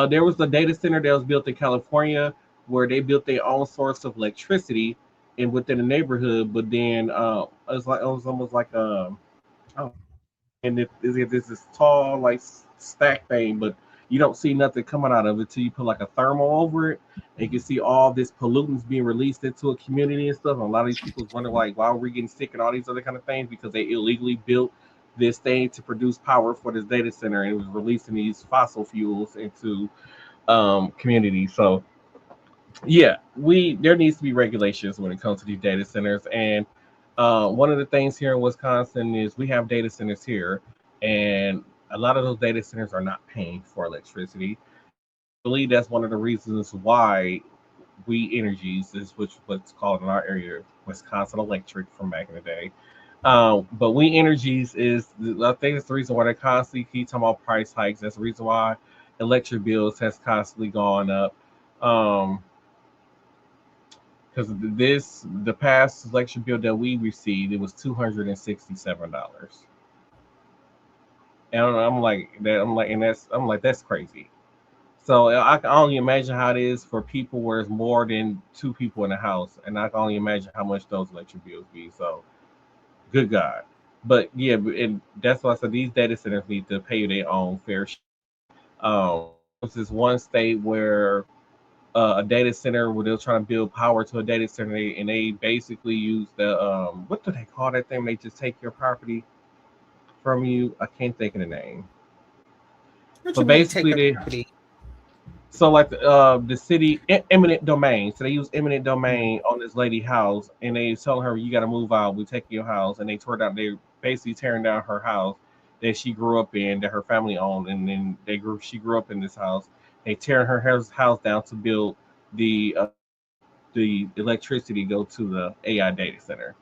There was a data center that was built in California where they built their own source of electricity and within the neighborhood, but then it was almost like and this is tall like stack thing, but you don't see nothing coming out of it till you put like a thermal over it, and you can see all this pollutants being released into a community and stuff. And a lot of these people wonder like, why are we getting sick and all these other kind of things? Because they illegally built this thing to produce power for this data center, and it was releasing these fossil fuels into communities. So yeah, there needs to be regulations when it comes to these data centers. And one of the things here in Wisconsin is we have data centers here, and a lot of those data centers are not paying for electricity. I believe that's one of the reasons why We Energies is what's called in our area Wisconsin Electric from back in the day. But We Energies I think it's the reason why they constantly keep talking about price hikes. That's the reason why electric bills has constantly gone up. Because the past electric bill that we received, it was $267. And I'm like, that's crazy. So I can only imagine how it is for people where it's more than two people in the house, and I can only imagine how much those electric bills be. So, good God. But yeah, and that's why I said these data centers need to pay their own fair share. This is one state where a data center where they're trying to build power to a data center, and they basically use the what do they call that thing? They just take your property from you. I can't think of the name. What So you mean take basically, a they property? so like the city eminent domain. So they use eminent domain on this lady house, and they tell her you got to move out. We take your house, and they tore down. They basically tearing down her house that she grew up in, that her family owned, and then she grew up in this house. They tearing her house down to build the electricity go to the AI data center,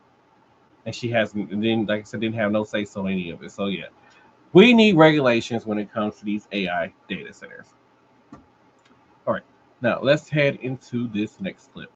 and she hasn't. And then, like I said, didn't have no say so any of it. So yeah, we need regulations when it comes to these AI data centers. All right, now let's head into this next clip.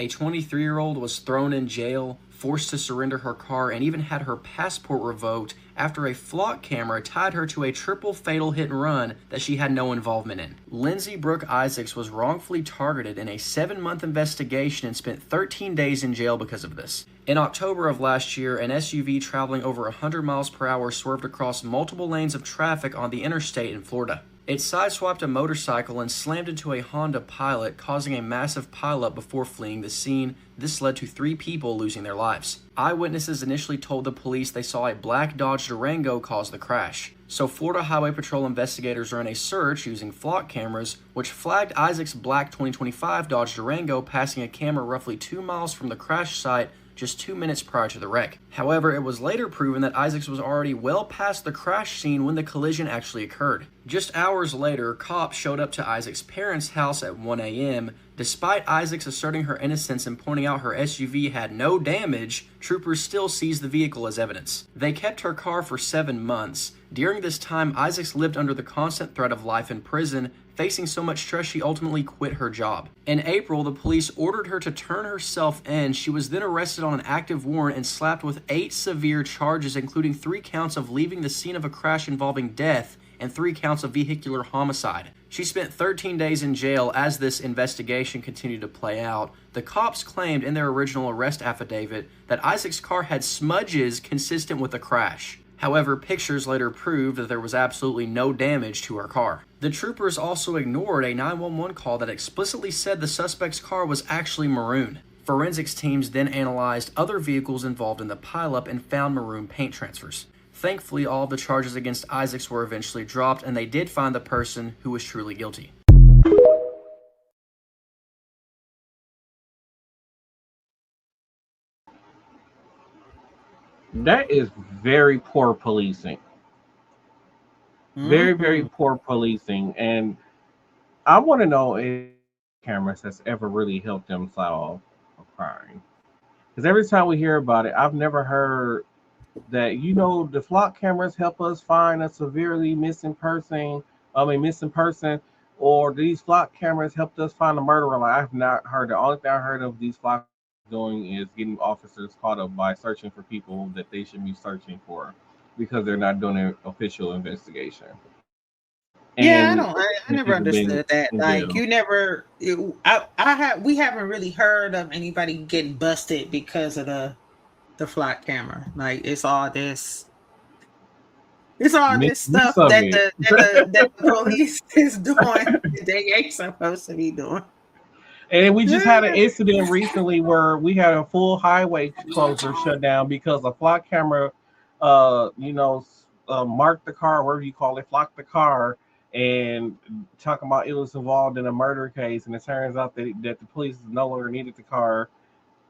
A 23-year-old was thrown in jail, forced to surrender her car, and even had her passport revoked after a flock camera tied her to a triple fatal hit and run that she had no involvement in. Lindsay Brooke Isaacs was wrongfully targeted in a 7-month investigation and spent 13 days in jail because of this. In October of last year, an SUV traveling over 100 miles per hour swerved across multiple lanes of traffic on the interstate in Florida. It sideswiped a motorcycle and slammed into a Honda Pilot, causing a massive pileup before fleeing the scene. This led to 3 people losing their lives. Eyewitnesses initially told the police they saw a black Dodge Durango cause the crash. So Florida Highway Patrol investigators ran a search using flock cameras, which flagged Isaac's black 2025 Dodge Durango passing a camera roughly 2 miles from the crash site just 2 minutes prior to the wreck. However, it was later proven that Isaacs was already well past the crash scene when the collision actually occurred. Just hours later, cops showed up to Isaac's parents' house at 1 a.m. Despite Isaacs asserting her innocence and pointing out her SUV had no damage, troopers still seized the vehicle as evidence. They kept her car for 7 months. During this time, Isaacs lived under the constant threat of life in prison, facing so much stress she ultimately quit her job. In April, the police ordered her to turn herself in. She was then arrested on an active warrant and slapped with 8 severe charges, including 3 counts of leaving the scene of a crash involving death and 3 counts of vehicular homicide. She spent 13 days in jail as this investigation continued to play out. The cops claimed in their original arrest affidavit that Isaac's car had smudges consistent with the crash. However, pictures later proved that there was absolutely no damage to her car. The troopers also ignored a 911 call that explicitly said the suspect's car was actually maroon. Forensics teams then analyzed other vehicles involved in the pileup and found maroon paint transfers. Thankfully, all of the charges against Isaacs were eventually dropped, and they did find the person who was truly guilty. That is very poor policing. Very, very poor policing. And I want to know if cameras has ever really helped them solve a crime. Because every time we hear about it, I've never heard that, the flock cameras help us find a severely missing person, or these flock cameras helped us find a murderer. Like, I've not heard. The only thing I heard of these flock doing is getting officers caught up by searching for people that they should be searching for because they're not doing an official investigation. Yeah, And I never people being understood that. in Like, jail. we haven't really heard of anybody getting busted because of the flock camera. Like, it's all this Make stuff use of that it. the police is doing that they ain't supposed to be doing. And we just had an incident recently where we had a full highway closure shut down because a flock camera, marked the car, whatever you call it, flocked the car, and talking about it was involved in a murder case. And it turns out that the police no longer needed the car,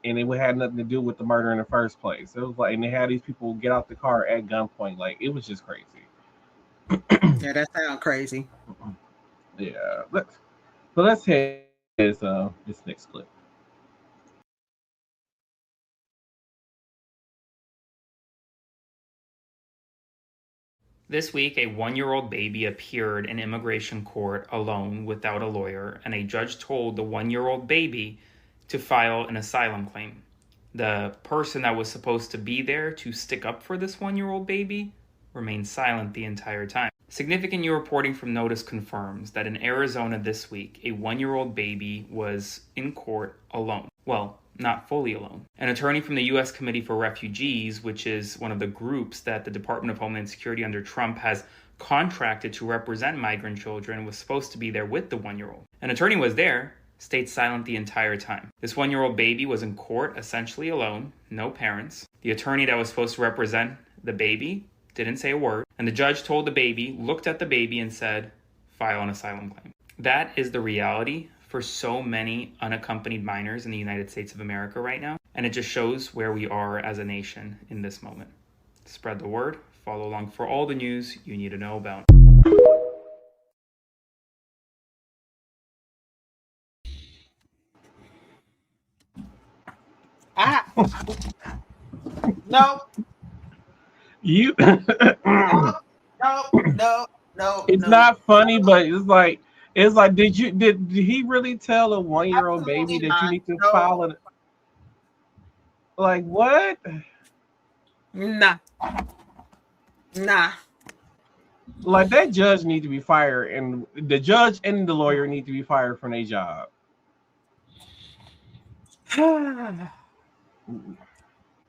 and it had nothing to do with the murder in the first place. It was like, and they had these people get out the car at gunpoint. Like, it was just crazy. Yeah, that sounds crazy. Yeah. Let's head this next clip. This week, a 1-year-old baby appeared in immigration court alone without a lawyer, and a judge told the 1-year-old baby to file an asylum claim. The person that was supposed to be there to stick up for this 1-year-old baby remained silent the entire time. Significant new reporting from Notice confirms that in Arizona this week, a 1-year-old baby was in court alone. Well, not fully alone. An attorney from the U.S. Committee for Refugees, which is one of the groups that the Department of Homeland Security under Trump has contracted to represent migrant children, was supposed to be there with the 1-year-old. An attorney was there, stayed silent the entire time. This 1-year-old baby was in court essentially alone, no parents. The attorney that was supposed to represent the baby didn't say a word, and the judge told the baby, looked at the baby and said, file an asylum claim. That is the reality for so many unaccompanied minors in the United States of America right now, and it just shows where we are as a nation in this moment. Spread the word, follow along for all the news you need to know about. No. You. No. It's not funny, but it's like, did he really tell a 1-year-old baby that you need to file it? Like what? Nah. Like that judge need to be fired, and the judge and the lawyer need to be fired from their job.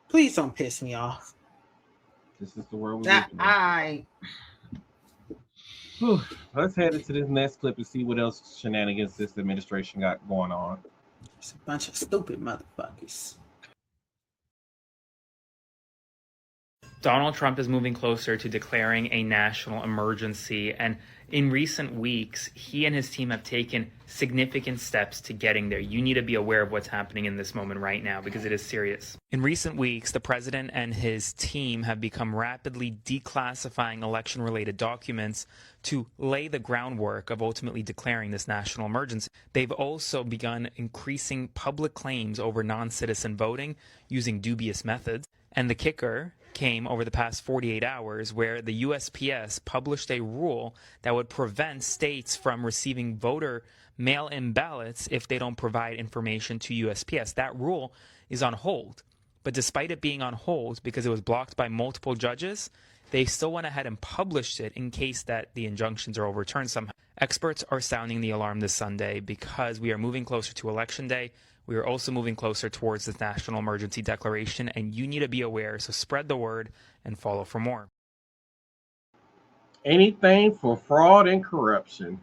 Please don't piss me off. This is the world we live in. Let's head into this next clip and see what else shenanigans this administration got going on. It's a bunch of stupid motherfuckers. Donald Trump is moving closer to declaring a national emergency, and in recent weeks, he and his team have taken significant steps to getting there. You need to be aware of what's happening in this moment right now because it is serious. In recent weeks, the president and his team have become rapidly declassifying election-related documents to lay the groundwork of ultimately declaring this national emergency. They've also begun increasing public claims over non-citizen voting using dubious methods. And the kicker came over the past 48 hours where the USPS published a rule that would prevent states from receiving voter mail-in ballots if they don't provide information to USPS. That rule is on hold. But despite it being on hold because it was blocked by multiple judges, they still went ahead and published it in case that the injunctions are overturned somehow. Experts are sounding the alarm this Sunday because we are moving closer to Election Day. We are also moving closer towards this national emergency declaration, and you need to be aware, so spread the word and follow for more. Anything for fraud and corruption.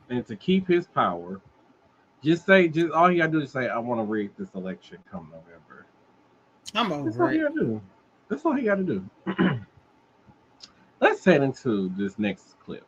And to keep his power, all you gotta do is say, I want to rig this election come November. I'm over it. That's all he gotta do. Let's head into this next clip.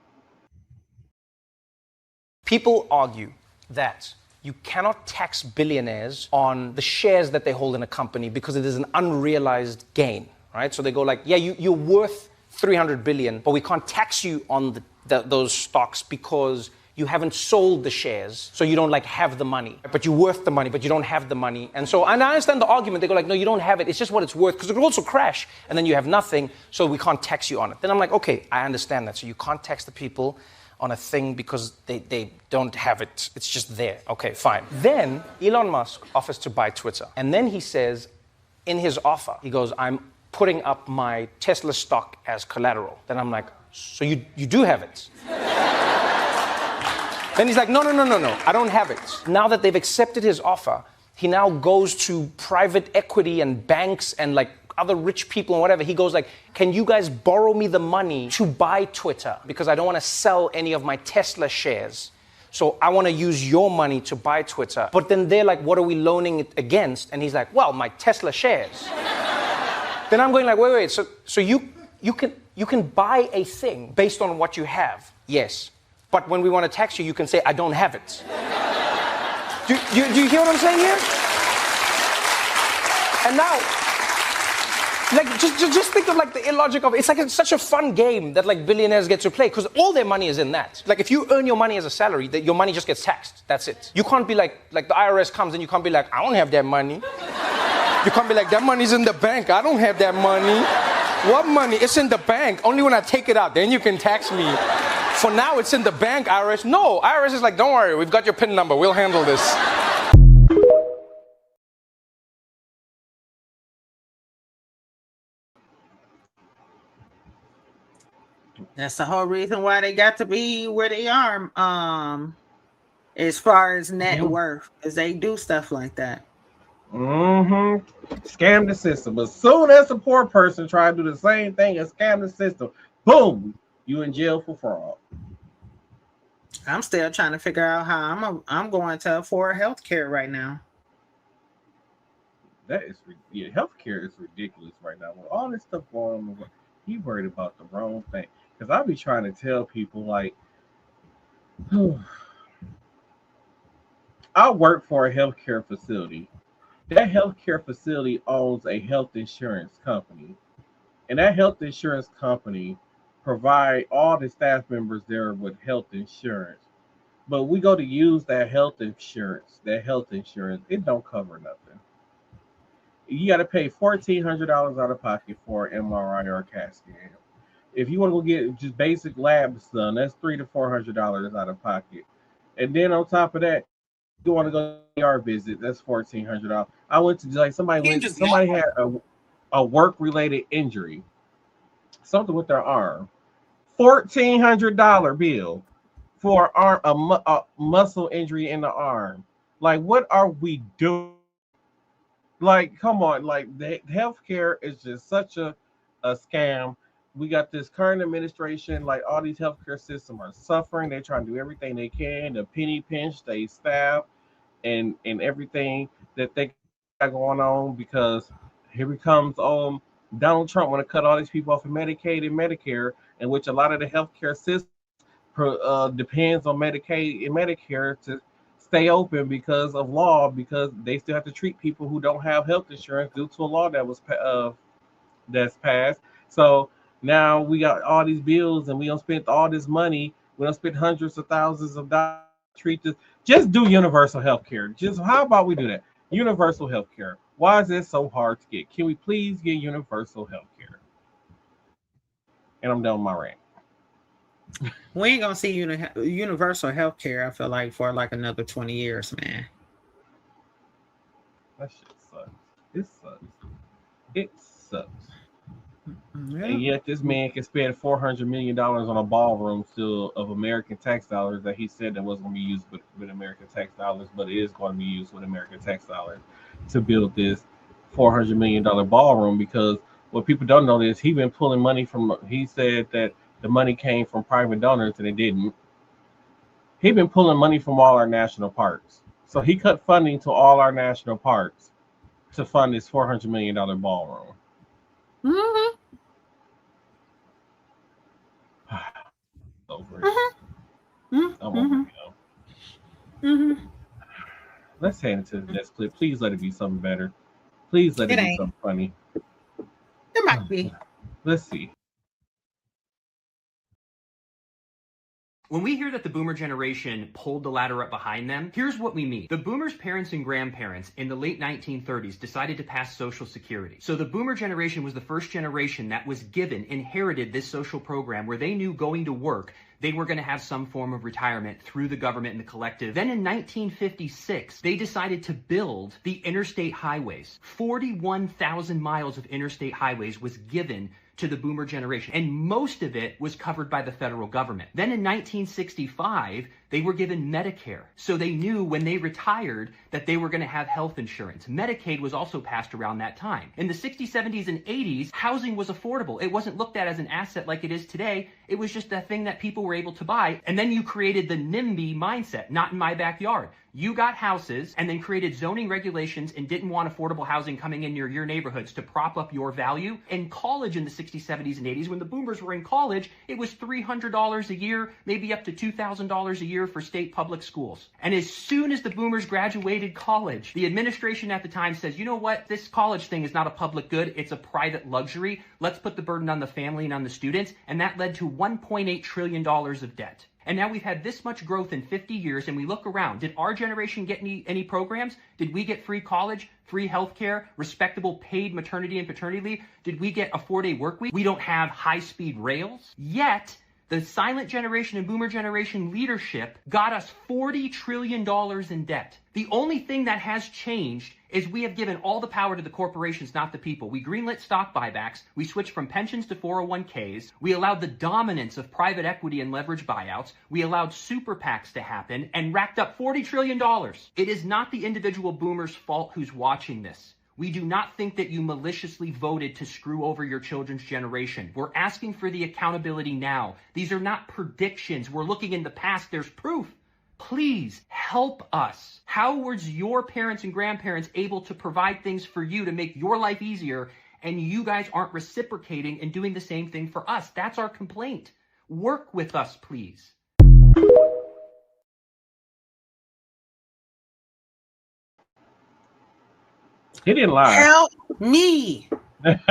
People argue that you cannot tax billionaires on the shares that they hold in a company because it is an unrealized gain, right? So they go like, yeah, you're worth 300 billion, but we can't tax you on those stocks because you haven't sold the shares, so you don't like have the money. But you're worth the money, but you don't have the money. And I understand the argument. They go like, no, you don't have it. It's just what it's worth, because it could also crash, and then you have nothing, so we can't tax you on it. Then I'm like, okay, I understand that. So you can't tax the people on a thing because they don't have it. It's just there. Okay, fine. Then Elon Musk offers to buy Twitter. And then he says, in his offer, he goes, I'm putting up my Tesla stock as collateral. Then I'm like, so you do have it? Then he's like, no, I don't have it. Now that they've accepted his offer, he now goes to private equity and banks and like other rich people and whatever. He goes like, can you guys borrow me the money to buy Twitter? Because I don't want to sell any of my Tesla shares. So I want to use your money to buy Twitter. But then they're like, what are we loaning it against? And he's like, well, my Tesla shares. Then I'm going like, wait. So you can buy a thing based on what you have. Yes. But when we want to tax you, you can say, I don't have it. Do you hear what I'm saying here? And now, like, just think of like the illogic of it. It's like it's such a fun game that like billionaires get to play because all their money is in that. Like if you earn your money as a salary, your money just gets taxed. That's it. You can't be like the IRS comes and you can't be like, I don't have that money. You can't be like, that money's in the bank. I don't have that money. What money? It's in the bank. Only when I take it out, then you can tax me. For now, it's in the bank, IRS. No, IRS is like, don't worry, we've got your PIN number. We'll handle this. That's the whole reason why they got to be where they are. As far as net worth, because they do stuff like that. Scam the system. As soon as a poor person try to do the same thing and scam the system, boom, you in jail for fraud. I'm still trying to figure out how I'm going to afford healthcare right now. That is, yeah, healthcare is ridiculous right now. With all this stuff going on, you worried about the wrong thing. Because I be trying to tell people, like, I work for a healthcare facility. That healthcare facility owns a health insurance company. And that health insurance company provide all the staff members there with health insurance. But we go to use that health insurance, it don't cover nothing. You got to pay $1,400 out of pocket for an MRI or a CAT scan. If you want to go get just basic labs done, that's $300 to $400 out of pocket. And then on top of that, you want to go to ER visit, that's $1,400. I went to, like, somebody had a work related injury, something with their arm, $1,400 bill for a muscle injury in the arm. Like, what are we doing? Like, come on, like, the healthcare is just such a scam. We got this current administration, like, all these healthcare systems are suffering. They're trying to do everything they can to penny pinch they staff and everything that they got going on, because here comes Donald Trump want to cut all these people off of Medicaid and Medicare, in which a lot of the healthcare system depends on Medicaid and Medicare to stay open because of law, because they still have to treat people who don't have health insurance due to a law that was that's passed. So now we got all these bills, and we don't spend all this money. We don't spend hundreds of thousands of dollars to treat this. Just do universal health care. Just how about we do that? Universal health care. Why is it so hard to get? Can we please get universal health care? And I'm done with my rant. We ain't gonna see universal health care, I feel like, for like another 20 years, man. That shit sucks. It sucks. It sucks. Yeah. And yet this man can spend $400 million on a ballroom still of American tax dollars that he said that wasn't going to be used with American tax dollars, but it is going to be used with American tax dollars to build this $400 million ballroom. Because what people don't know is he said that the money came from private donors, and it didn't. He's been pulling money from all our national parks. So he cut funding to all our national parks to fund this $400 million ballroom. Mm-hmm. Over it. Let's hand it to the next clip. Please let it be something better. Please let it be something funny. It might be. Let's see. When we hear that the boomer generation pulled the ladder up behind them, here's what we mean. The boomers' parents and grandparents in the late 1930s decided to pass Social Security. So the boomer generation was the first generation that was inherited this social program where they knew going to work, they were going to have some form of retirement through the government and the collective. Then in 1956, they decided to build the interstate highways. 41,000 miles of interstate highways was given to the boomer generation, and most of it was covered by the federal government. Then in 1965, they were given Medicare, so they knew when they retired that they were going to have health insurance. Medicaid was also passed around that time. In the 60s, 70s, and 80s, housing was affordable. It wasn't looked at as an asset like it is today. It was just a thing that people were able to buy. And then you created the NIMBY mindset, not in my backyard. You got houses and then created zoning regulations and didn't want affordable housing coming in near your neighborhoods to prop up your value. In college in the 60s, 70s, and 80s, when the boomers were in college, it was $300 a year, maybe up to $2,000 a year for state public schools. And as soon as the boomers graduated college, the administration at the time says, you know what, this college thing is not a public good, it's a private luxury. Let's put the burden on the family and on the students. And that led to $1.8 trillion of debt. And now we've had this much growth in 50 years, and we look around. Did our generation get any programs? Did we get free college, free healthcare, respectable paid maternity and paternity leave? Did we get a 4-day work week? We don't have high-speed rails. Yet, the silent generation and boomer generation leadership got us $40 trillion in debt. The only thing that has changed is we have given all the power to the corporations, not the people. We greenlit stock buybacks. We switched from pensions to 401ks. We allowed the dominance of private equity and leverage buyouts. We allowed super PACs to happen and racked up $40 trillion. It is not the individual boomer's fault who's watching this. We do not think that you maliciously voted to screw over your children's generation. We're asking for the accountability now. These are not predictions. We're looking in the past. There's proof. Please help us. How was your parents and grandparents able to provide things for you to make your life easier, and you guys aren't reciprocating and doing the same thing for us? That's our complaint. Work with us, please. He didn't lie. Help me. Yeah.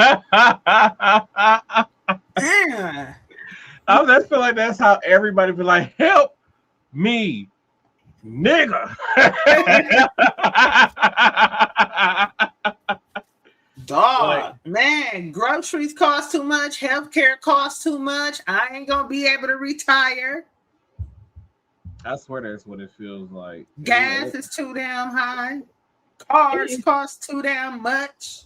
I just feel like that's how everybody be like, help me, nigga. Dog, man, groceries cost too much, healthcare costs too much. I ain't gonna be able to retire. I swear that's what it feels like. Gas is too damn high. Cars cost too damn much.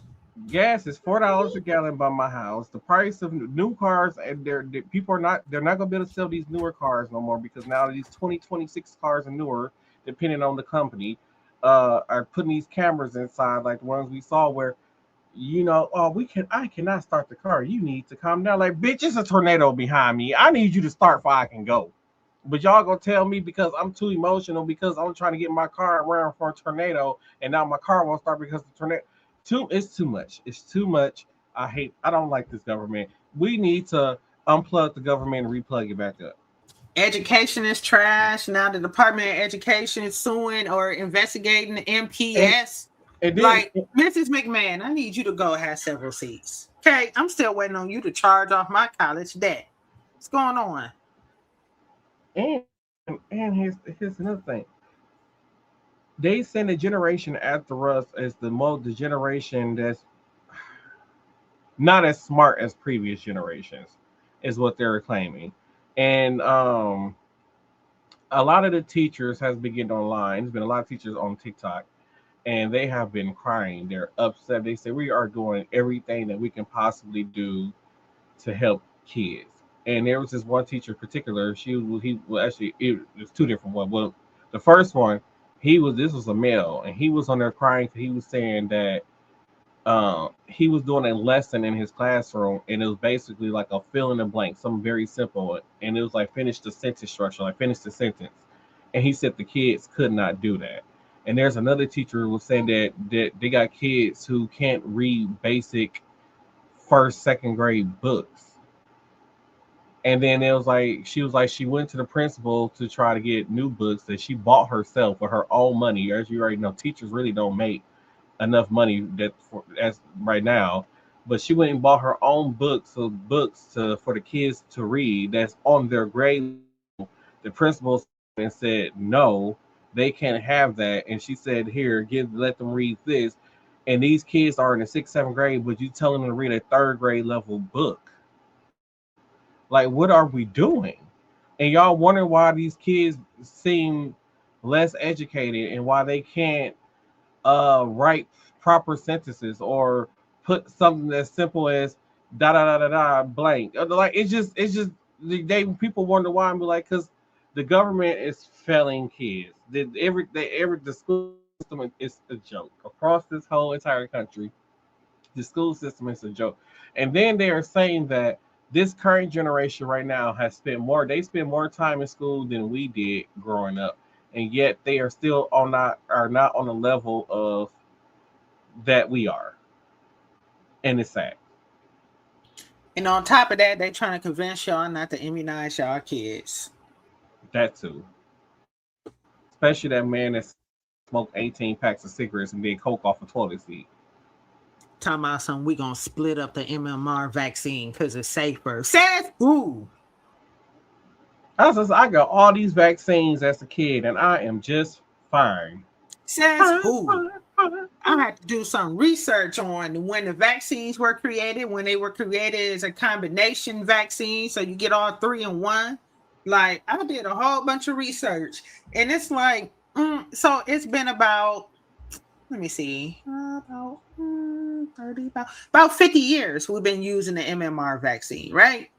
Gas is $4 a gallon by my house. The price of new cars, and they're not gonna be able to sell these newer cars no more, because now these 2026 cars and newer, depending on the company, are putting these cameras inside, like the ones we saw where, I cannot start the car. You need to calm down. Like, bitch, it's a tornado behind me. I need you to start before I can go. But y'all gonna tell me because I'm too emotional, because I'm trying to get my car around for a tornado, and now my car won't start because of the tornado. It's too much. It's too much. I don't like this government. We need to unplug the government and replug it back up. Education is trash. Now the Department of Education is suing or investigating the MPS. And then, like, Mrs. McMahon, I need you to go have several seats. Okay, I'm still waiting on you to charge off my college debt. What's going on? And here's another thing. They send a generation after us as the generation that's not as smart as previous generations, is what they're claiming. And a lot of the teachers has been getting online. There's been a lot of teachers on TikTok, and they have been crying. They're upset. They say we are doing everything that we can possibly do to help kids. And there was this one teacher in particular. It was two different ones. Well, the first one, this was a male, and he was on there crying because he was saying that he was doing a lesson in his classroom, and it was basically like a fill in the blank, something very simple, and it was like finish the sentence structure, like finish the sentence. And he said the kids could not do that. And there's another teacher who was saying that they got kids who can't read basic first, second grade books. And then it was like she went to the principal to try to get new books that she bought herself with her own money. As you already know, teachers really don't make enough money as right now. But she went and bought her own books for the kids to read that's on their grade. The principal and said no, they can't have that. And she said, here, let them read this. And these kids are in the 6th, 7th grade, but you telling them to read a 3rd grade level book. Like, what are we doing? And y'all wonder why these kids seem less educated and why they can't write proper sentences or put something as simple as da da da da da blank. Like, it's just people wonder why, and be like, because the government is failing kids. The school system is a joke across this whole entire country. The school system is a joke, and then they are saying that this current generation right now spend more time in school than we did growing up, and yet they are still not on the level of that we are, and it's sad. And on top of that, they trying to convince y'all not to immunize y'all kids. That too, especially that man that smoked 18 packs of cigarettes and did coke off a toilet seat. Talking about something, we gonna split up the MMR vaccine because it's safer. Says who? I got all these vaccines as a kid, and I am just fine. Says who? I had to do some research on when the vaccines were created, when they were created as a combination vaccine, so you get all 3 in one. Like, I did a whole bunch of research, and it's like, so it's been about let me see, about 30, about 50 years we've been using the MMR vaccine, right?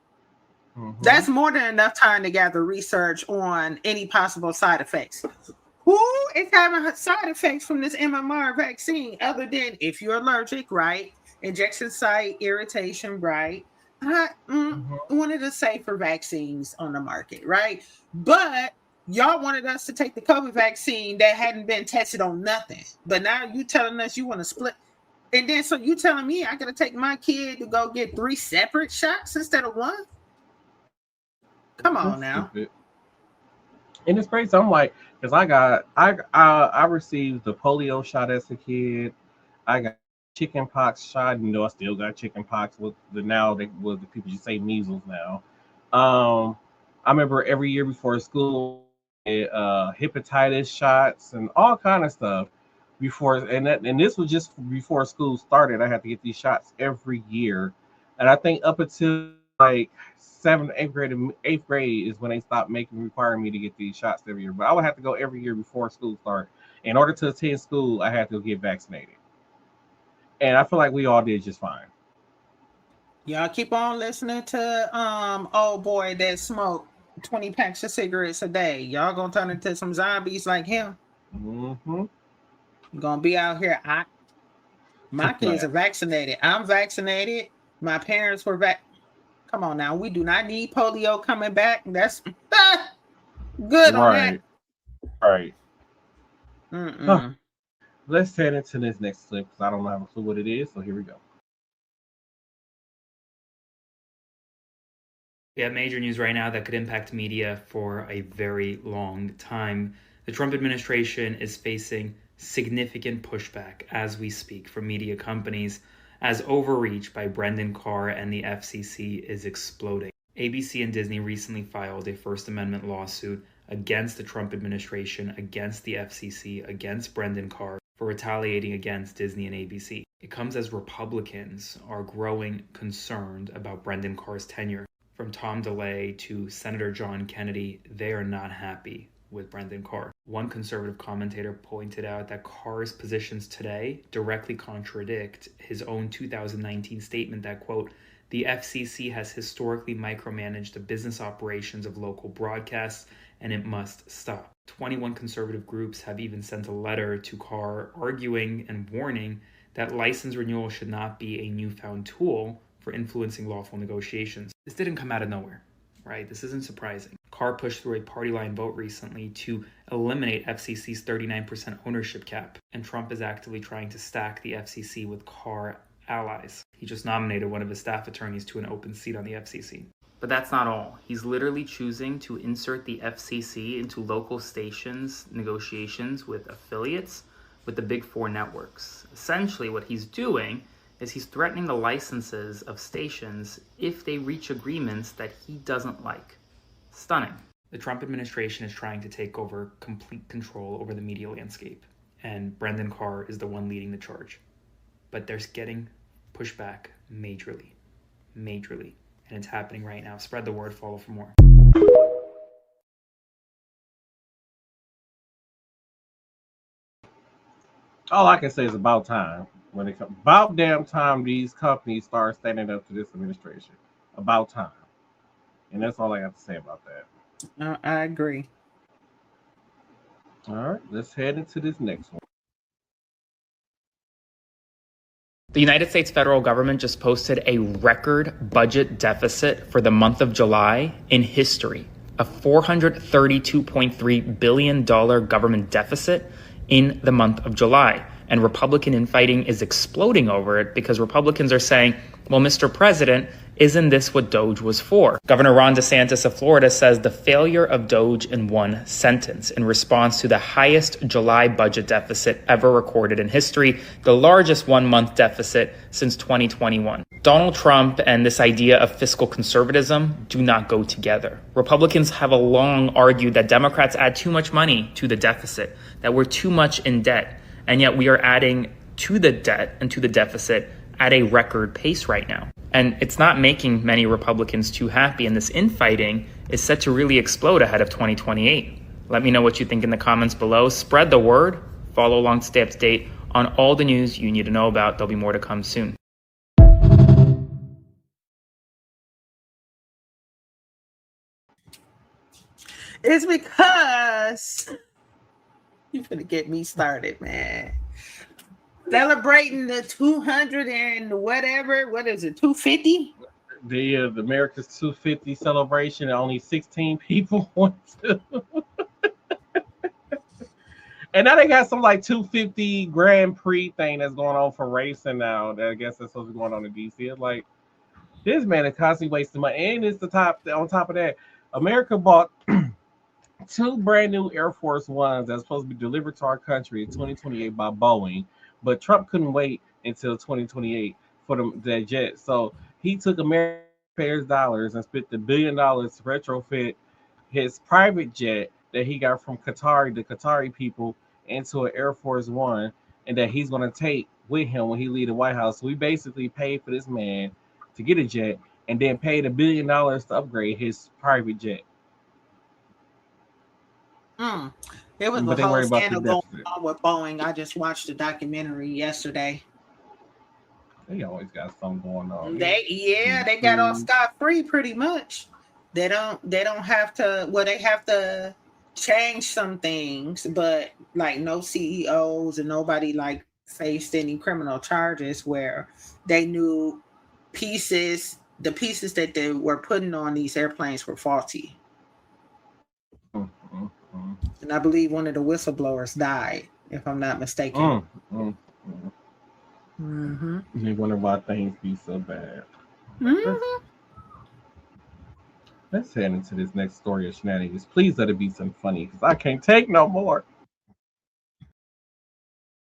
Mhm. That's more than enough time to gather research on any possible side effects. Who is having side effects from this MMR vaccine other than if you're allergic, right? Injection site irritation, right? One of the safer vaccines on the market, right? But y'all wanted us to take the COVID vaccine that hadn't been tested on nothing. But now you telling us you want to split. And then so you telling me I gotta take my kid to go get 3 separate shots instead of 1? Come on now. Stupid. And it's crazy. I'm like, because I received the polio shot as a kid. I got chicken pox shot. You know, I still got chicken pox with the people just say measles now. I remember every year before school, hepatitis shots and all kind of stuff before, and this was just before school started. I had to get these shots every year, and I think up until like 7th, 8th grade, and 8th grade is when they stopped requiring me to get these shots every year. But I would have to go every year before school started. In order to attend school, I had to get vaccinated, and I feel like we all did just fine. Y'all keep on listening to old boy that smoked 20 packs of cigarettes a day. Y'all gonna turn into some zombies like him. Mm-hmm. You're gonna be out here. My kids are vaccinated. I'm vaccinated. My parents were Come on now, we do not need polio coming back. That's good on that. Right. Huh. Let's head into this next clip because I don't have a clue what it is. So here we go. We have major news right now that could impact media for a very long time. The Trump administration is facing significant pushback as we speak from media companies as overreach by Brendan Carr and the FCC is exploding. ABC and Disney recently filed a First Amendment lawsuit against the Trump administration, against the FCC, against Brendan Carr for retaliating against Disney and ABC. It comes as Republicans are growing concerned about Brendan Carr's tenure. From Tom DeLay to Senator John Kennedy, they are not happy with Brendan Carr. One conservative commentator pointed out that Carr's positions today directly contradict his own 2019 statement that, quote, the FCC has historically micromanaged the business operations of local broadcasts and it must stop. 21 conservative groups have even sent a letter to Carr arguing and warning that license renewal should not be a newfound tool for influencing lawful negotiations. This didn't come out of nowhere, right? This isn't surprising. Carr pushed through a party line vote recently to eliminate FCC's 39% ownership cap, and Trump is actively trying to stack the FCC with Carr allies. He just nominated one of his staff attorneys to an open seat on the FCC. But that's not all. He's literally choosing to insert the FCC into local stations' negotiations with affiliates with the big 4 networks. Essentially, what he's doing is he's threatening the licenses of stations if they reach agreements that he doesn't like. Stunning. The Trump administration is trying to take over complete control over the media landscape, and Brendan Carr is the one leading the charge. But they're getting pushback majorly, and it's happening right now. Spread the word, follow for more. All I can say is about time. When it comes about damn time these companies start standing up to this administration. About time. And that's all I have to say about that. I agree. All right, let's head into this next one. The United States federal government just posted a record budget deficit for the month of July in history. A $432.3 billion government deficit in the month of July. And Republican infighting is exploding over it because Republicans are saying, well, Mr. President, isn't this what DOGE was for? Governor Ron DeSantis of Florida says the failure of DOGE in one sentence in response to the highest July budget deficit ever recorded in history, the largest one-month deficit since 2021. Donald Trump and this idea of fiscal conservatism do not go together. Republicans have long argued that Democrats add too much money to the deficit, that we're too much in debt. And yet we are adding to the debt and to the deficit at a record pace right now. And it's not making many Republicans too happy. And this infighting is set to really explode ahead of 2028. Let me know what you think in the comments below. Spread the word. Follow along to stay up to date on all the news you need to know about. There'll be more to come soon. It's because you're gonna get me started, man. Celebrating the 200 and whatever. What is it? 250? The America's 250 celebration. Only 16 people went to. And now they got some like 250 Grand Prix thing that's going on for racing now. That I guess that's supposed to be going on in DC. It's like this man is constantly wasting money. And it's the top. On top of that, America bought 2 brand new Air Force Ones that's supposed to be delivered to our country in 2028 by Boeing. But Trump couldn't wait until 2028 for that jet. So he took American taxpayers' dollars and spent $1 billion to retrofit his private jet that he got from Qatari, the Qatari people, into an Air Force One, and that he's going to take with him when he leave the White House. So we basically paid for this man to get a jet and then paid $1 billion to upgrade his private jet. There was But a they whole worry about the scandal going deficit. on with Boeing. I just watched the documentary yesterday. They always got something going on. They got off scot-free pretty much. They don't have to, well, they have to change some things, but like no CEOs and nobody like faced any criminal charges where they knew the pieces that they were putting on these airplanes were faulty. And I believe one of the whistleblowers died, if I'm not mistaken. You wonder why things be so bad. Let's head into this next story of shenanigans. Please let it be some funny, because I can't take no more.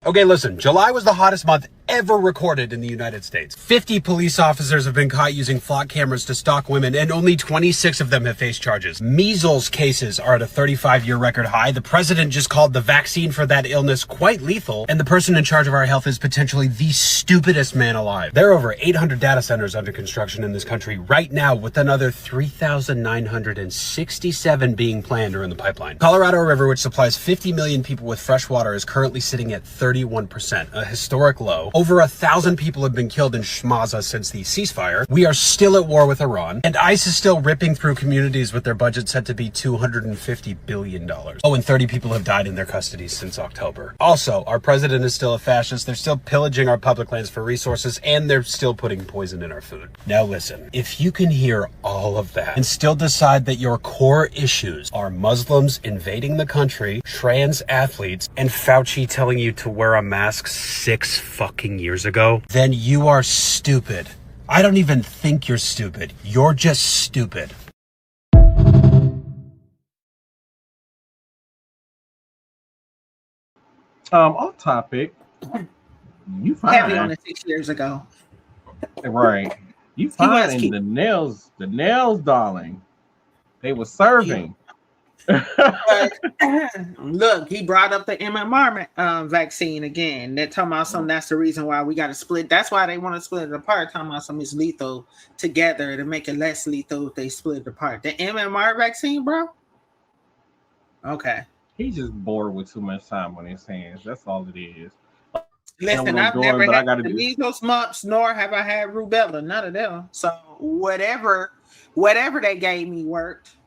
Okay, listen, July was the hottest month ever recorded in the United States. 50 police officers have been caught using flock cameras to stalk women, and only 26 of them have faced charges. Measles cases are at a 35-year record high. The president just called the vaccine for that illness quite lethal, and the person in charge of our health is potentially the stupidest man alive. There are over 800 data centers under construction in this country right now, with another 3,967 being planned or in the pipeline. Colorado River, which supplies 50 million people with fresh water, is currently sitting at 31%, a historic low. Over 1,000 people have been killed in Shmaza since the ceasefire. We are still at war with Iran, and ICE is still ripping through communities with their budget set to be $250 billion. Oh, and 30 people have died in their custody since October. Also, our president is still a fascist. They're still pillaging our public lands for resources, and they're still putting poison in our food. Now listen, if you can hear all of that and still decide that your core issues are Muslims invading the country, trans athletes, and Fauci telling you to wear a mask 6 fucking years ago, then you are stupid. I don't even think you're stupid. You're just stupid. Off topic. You Heavy on fine, it 6 years ago. right? You fine in the nails, darling. They were serving. But look, he brought up the MMR vaccine again. They're talking about something. That's the reason why we got to split. That's why they want to split it apart. Talking about something is lethal together to make it less lethal if they split it apart. The MMR vaccine, bro. Okay. He's just bored with too much time on his hands. That's all it is. Listen, I've never had the measles, mumps, nor have I had rubella. None of them. So whatever they gave me worked.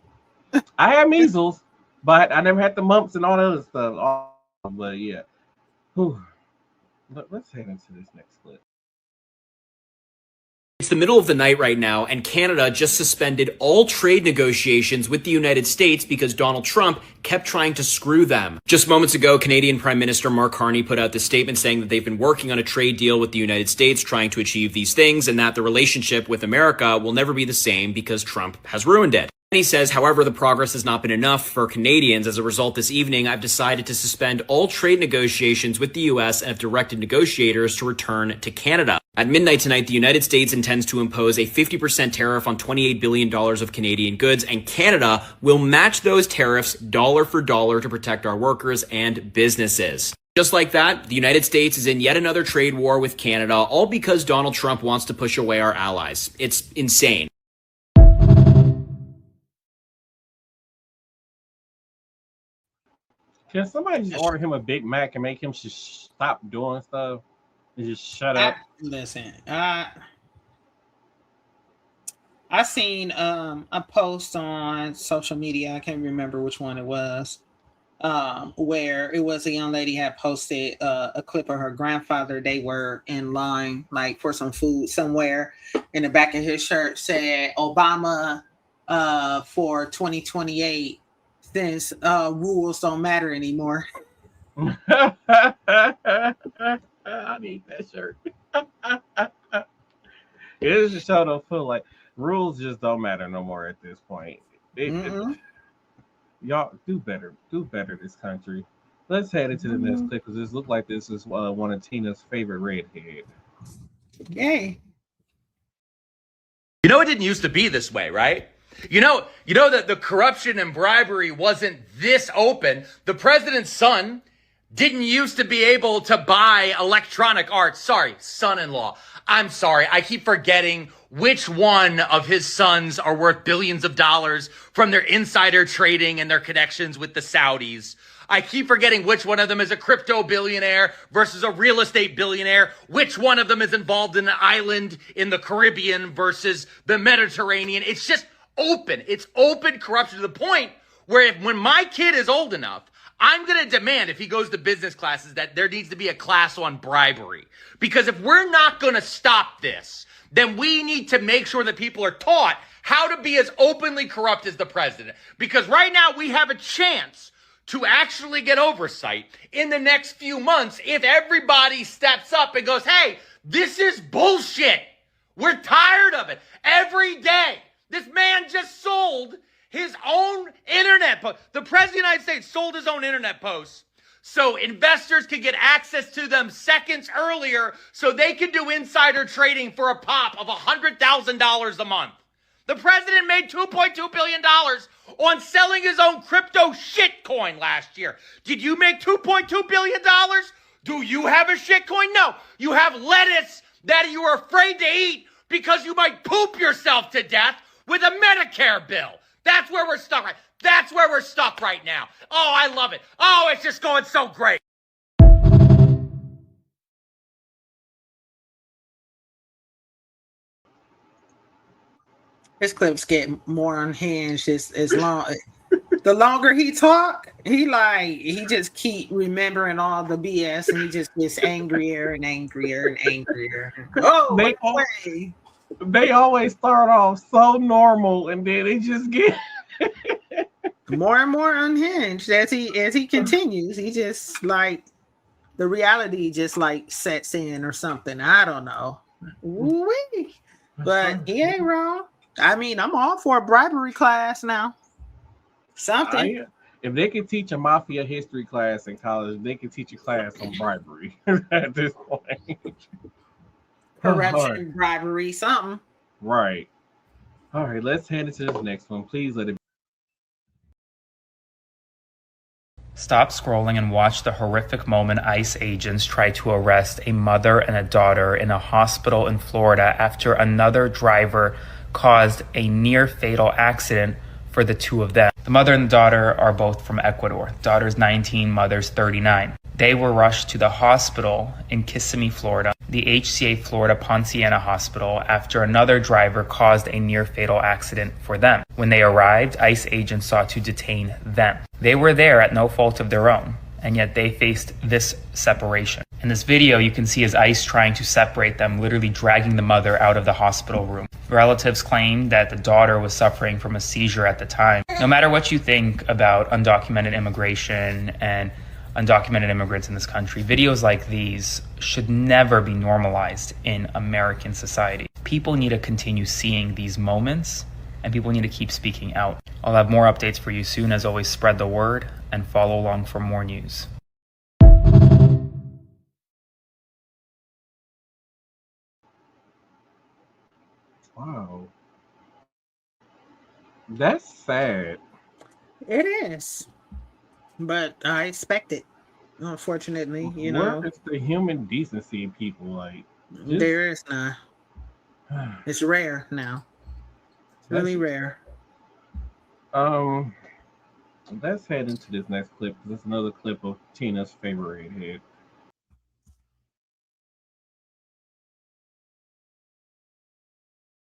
I had measles, but I never had the mumps and all that other stuff. But yeah. Whew. Let's head into this next clip. It's the middle of the night right now, and Canada just suspended all trade negotiations with the United States because Donald Trump kept trying to screw them. Just moments ago, Canadian Prime Minister Mark Carney put out this statement saying that they've been working on a trade deal with the United States, trying to achieve these things, and that the relationship with America will never be the same because Trump has ruined it. He says, however, the progress has not been enough for Canadians. As a result, this evening, I've decided to suspend all trade negotiations with the U.S. and have directed negotiators to return to Canada. At midnight tonight, the United States intends to impose a 50% tariff on $28 billion of Canadian goods, and Canada will match those tariffs dollar for dollar to protect our workers and businesses. Just like that, the United States is in yet another trade war with Canada, all because Donald Trump wants to push away our allies. It's insane. Can somebody just order him a Big Mac and make him just stop doing stuff and just shut up? Listen, I seen a post on social media. I can't remember which one it was. Where it was a young lady had posted a clip of her grandfather. They were in line like for some food somewhere. In the back of his shirt said Obama for 2028 since rules don't matter anymore. I need that shirt. It is a show don't feel like rules just don't matter no more at this point. Y'all do better this country. Let's head into the next clip because this looks like this is one of Tina's favorite redhead. Yay. You know, it didn't used to be this way, right? You know that the corruption and bribery wasn't this open. The president's son didn't used to be able to buy electronic arts. Sorry, son-in-law. I'm sorry. I keep forgetting which one of his sons are worth billions of dollars from their insider trading and their connections with the Saudis. I keep forgetting which one of them is a crypto billionaire versus a real estate billionaire. Which one of them is involved in an island in the Caribbean versus the Mediterranean. It's just open. It's open corruption to the point where when my kid is old enough, I'm going to demand, if he goes to business classes, that there needs to be a class on bribery. Because if we're not going to stop this, then we need to make sure that people are taught how to be as openly corrupt as the president. Because right now we have a chance to actually get oversight in the next few months if everybody steps up and goes, hey, this is bullshit. We're tired of it. Every day, this man just sold his own internet post. The president of the United States sold his own internet posts so investors could get access to them seconds earlier so they could do insider trading for a pop of $100,000 a month. The president made $2.2 billion on selling his own crypto shitcoin last year. Did you make $2.2 billion? Do you have a shitcoin? No. You have lettuce that you are afraid to eat because you might poop yourself to death with a Medicare bill. That's where we're stuck right. That's where we're stuck right now. Oh, I love it. Oh, it's just going so great. His clips get more unhinged as long. The longer he talk, he just keep remembering all the BS, and he just gets angrier and angrier and angrier. Oh, they always start off so normal, and then they just get more and more unhinged as he continues. He just like the reality just like sets in or something. I don't know. Wee. But he ain't wrong. I mean, I'm all for a bribery class now. Something. If they can teach a mafia history class in college, they can teach a class on bribery at this point. Corruption, bribery, something. Right. All right, let's head into this next one. Please let it be. Stop scrolling and watch the horrific moment ICE agents try to arrest a mother and a daughter in a hospital in Florida after another driver caused a near-fatal accident for the two of them. The mother and the daughter are both from Ecuador. Daughter's 19, mother's 39. They were rushed to the hospital in Kissimmee, Florida, the HCA Florida Ponciana Hospital, after another driver caused a near-fatal accident for them. When they arrived, ICE agents sought to detain them. They were there at no fault of their own, and yet they faced this separation. In this video, you can see as ICE trying to separate them, literally dragging the mother out of the hospital room. Relatives claim that the daughter was suffering from a seizure at the time. No matter what you think about undocumented immigration and undocumented immigrants in this country, videos like these should never be normalized in American society. People need to continue seeing these moments, and people need to keep speaking out. I'll have more updates for you soon. As always, spread the word and follow along for more news. Wow. That's sad. It is. But I expect it. Unfortunately, you know. Where is the human decency in people? Like, there is none. It's rare now. It's really rare. Let's head into this next clip because it's another clip of Tina's favorite redhead.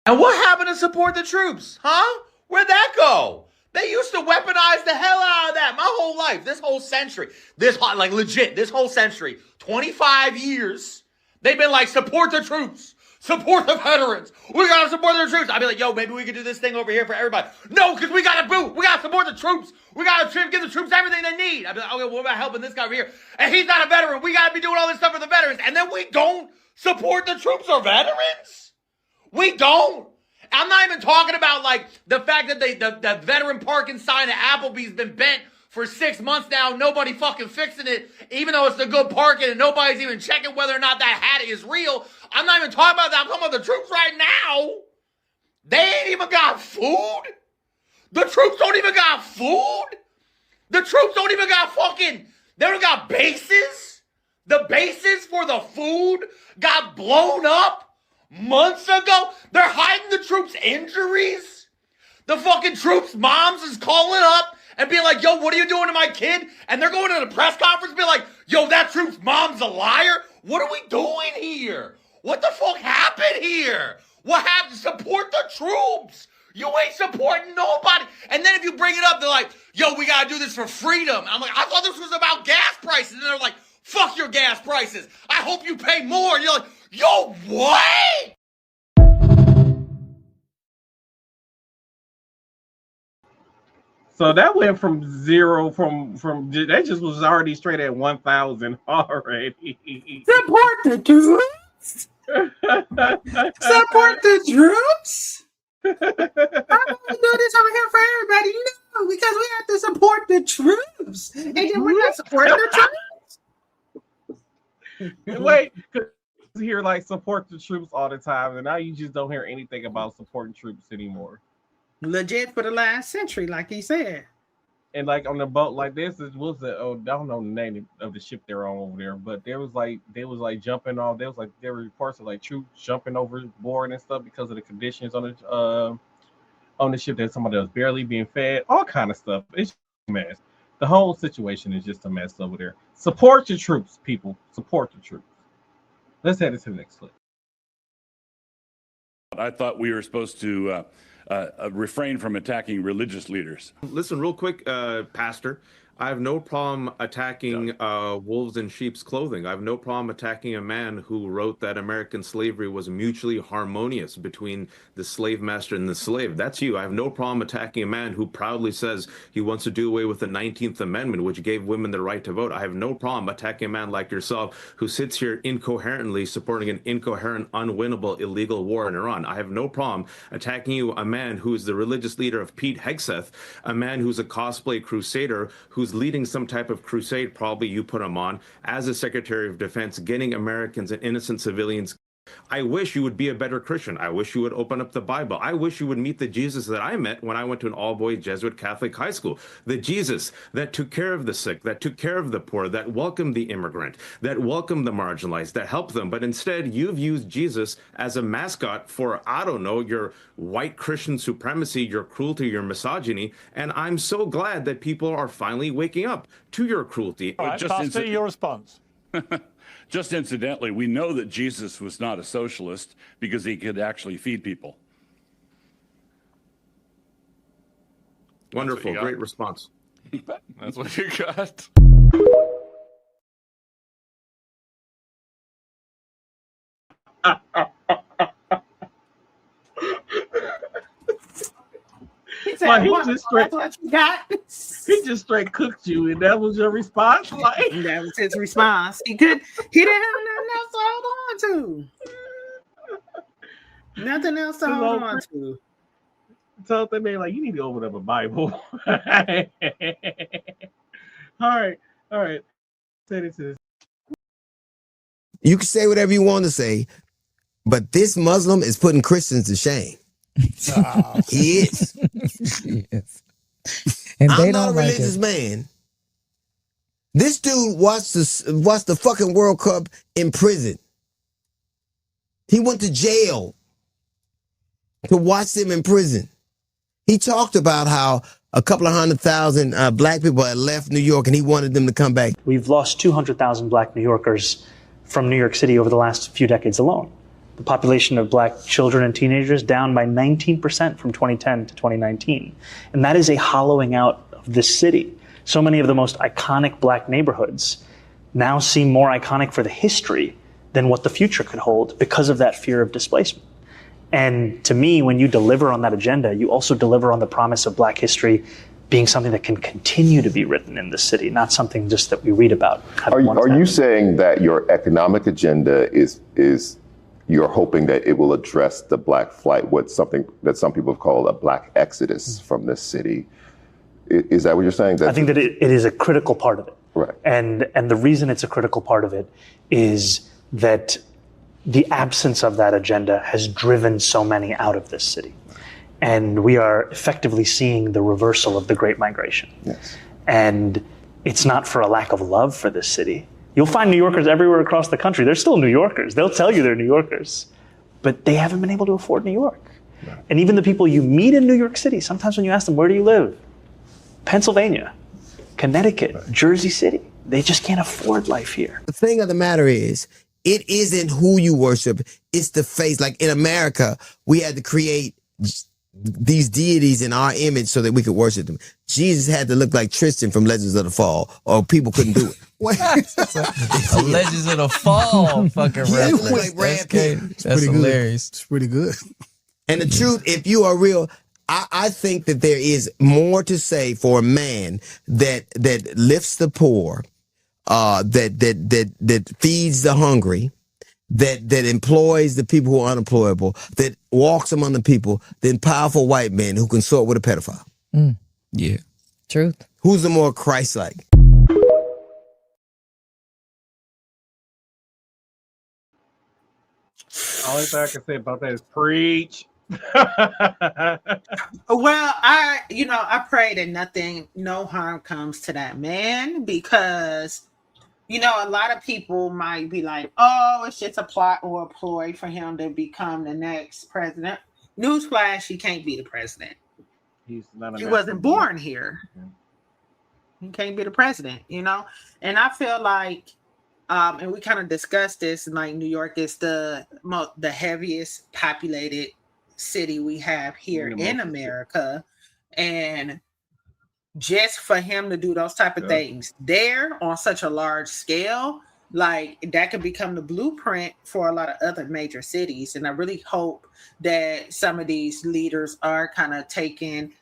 And what happened to support the troops? Huh? Where'd that go? They used to weaponize the hell out of that my whole life, this whole century. Like legit, this whole century. 25 years. They've been like, support the troops. Support the veterans. We gotta support the troops. I'd be like, yo, maybe we could do this thing over here for everybody. No, because we gotta boot. We gotta support the troops. We gotta give the troops everything they need. I'd be like, okay, what about helping this guy over here? And he's not a veteran. We gotta be doing all this stuff for the veterans. And then we don't support the troops or veterans? We don't. I'm not even talking about like the fact that the veteran parking sign at Applebee's been bent for 6 months now. Nobody fucking fixing it, even though it's the good parking and nobody's even checking whether or not that hat is real. I'm not even talking about that. I'm talking about the troops right now. They ain't even got food. The troops don't even got food. The troops don't even got fucking, they don't got bases. The bases for the food got blown up months ago. They're hiding the troops' injuries. The fucking troops' moms is calling up and being like, yo, what are you doing to my kid? And they're going to the press conference and being like, yo, that troop's mom's a liar. What are we doing here? What the fuck happened here? What happened? Support the troops. You ain't supporting nobody. And then if you bring it up, they're like, yo, we got to do this for freedom. I'm like, I thought this was about gas prices. And they're like, fuck your gas prices. I hope you pay more. And you're like, yo, what? So that went from zero from that just was already straight at 1,000 already. Support the troops. Support the troops. I'm gonna do this over here for everybody, because we have to support the troops, and then we're not supporting the troops. Wait, because you hear like support the troops all the time, and now you just don't hear anything about supporting troops anymore. Legit for the last century, like he said. And like on the boat like this, it was I don't know the name of the ship they're on over there, but they was like jumping off. There were reports of like troops jumping overboard and stuff because of the conditions on the ship. That somebody was barely being fed, all kind of stuff. It's just a mess. The whole situation is just a mess over there. Support your troops, people. Support the troops. Let's head into the next clip. I thought we were supposed to refrain from attacking religious leaders. Listen, real quick, Pastor. I have no problem attacking wolves in sheep's clothing. I have no problem attacking a man who wrote that American slavery was mutually harmonious between the slave master and the slave. That's you. I have no problem attacking a man who proudly says he wants to do away with the 19th Amendment, which gave women the right to vote. I have no problem attacking a man like yourself who sits here incoherently supporting an incoherent, unwinnable, illegal war in Iran. I have no problem attacking you, a man who is the religious leader of Pete Hegseth, a man who's a cosplay crusader, who's leading some type of crusade, probably you put him on, as a Secretary of Defense, getting Americans and innocent civilians. I wish you would be a better Christian. I wish you would open up the Bible. I wish you would meet the Jesus that I met when I went to an all-boys Jesuit Catholic high school. The Jesus that took care of the sick, that took care of the poor, that welcomed the immigrant, that welcomed the marginalized, that helped them. But instead, you've used Jesus as a mascot for, I don't know, your white Christian supremacy, your cruelty, your misogyny. And I'm so glad that people are finally waking up to your cruelty. All right, Pastor, your response. Just incidentally, we know that Jesus was not a socialist because he could actually feed people. Wonderful. Great response. That's what you got. Like he just straight cooked you, and that was your response. Like that was his response. He didn't have nothing else to hold on to. Nothing else to hold on to. Told that man like you need to open up a Bible. All right. Say it to this. You can say whatever you want to say, but this Muslim is putting Christians to shame. He is. Yes. And I'm not a religious man. This dude watched the fucking World Cup in prison. He went to jail to watch them in prison. He talked about how a couple of 100,000 black people had left New York and he wanted them to come back. We've lost 200,000 black New Yorkers from New York City over the last few decades alone. The population of black children and teenagers down by 19% from 2010 to 2019. And that is a hollowing out of this city. So many of the most iconic black neighborhoods now seem more iconic for the history than what the future could hold because of that fear of displacement. And to me, when you deliver on that agenda, you also deliver on the promise of black history being something that can continue to be written in the city, not something just that we read about. Are you saying that your economic agenda is you're hoping that it will address the black flight, what something that some people have called a black exodus from this city? Is that what you're saying? I think that it is a critical part of it. Right. And the reason it's a critical part of it is that the absence of that agenda has driven so many out of this city. And we are effectively seeing the reversal of the Great Migration. Yes. And it's not for a lack of love for this city. You'll find New Yorkers everywhere across the country. They're still New Yorkers. They'll tell you they're New Yorkers. But they haven't been able to afford New York. Right. And even the people you meet in New York City, sometimes when you ask them, where do you live? Pennsylvania, Connecticut, right. Jersey City. They just can't afford life here. The thing of the matter is, it isn't who you worship, it's the face. Like in America, we had to create these deities in our image so that we could worship them. Jesus had to look like Tristan from Legends of the Fall, or people couldn't do it. Legends of the Fall fucking reference. Like Brad Pitt. That's hilarious. It's pretty good. And the truth, if you are real, I think that there is more to say for a man that lifts the poor, that feeds the hungry, that employs the people who are unemployable, that walks among the people, than powerful white men who consort with a pedophile. Yeah. Truth. Who's the more Christ-like? Only thing I can say about that is preach. Well, I pray that no harm comes to that man, because a lot of people might be like, oh, it's just a plot or a ploy for him to become the next president. Newsflash, he can't be the president. He wasn't born here. He can't be the president, And I feel like, and we kind of discussed this, like New York is the heaviest populated city we have here in America. And just for him to do those type of things there on such a large scale, like that could become the blueprint for a lot of other major cities. And I really hope that some of these leaders are kind of jotting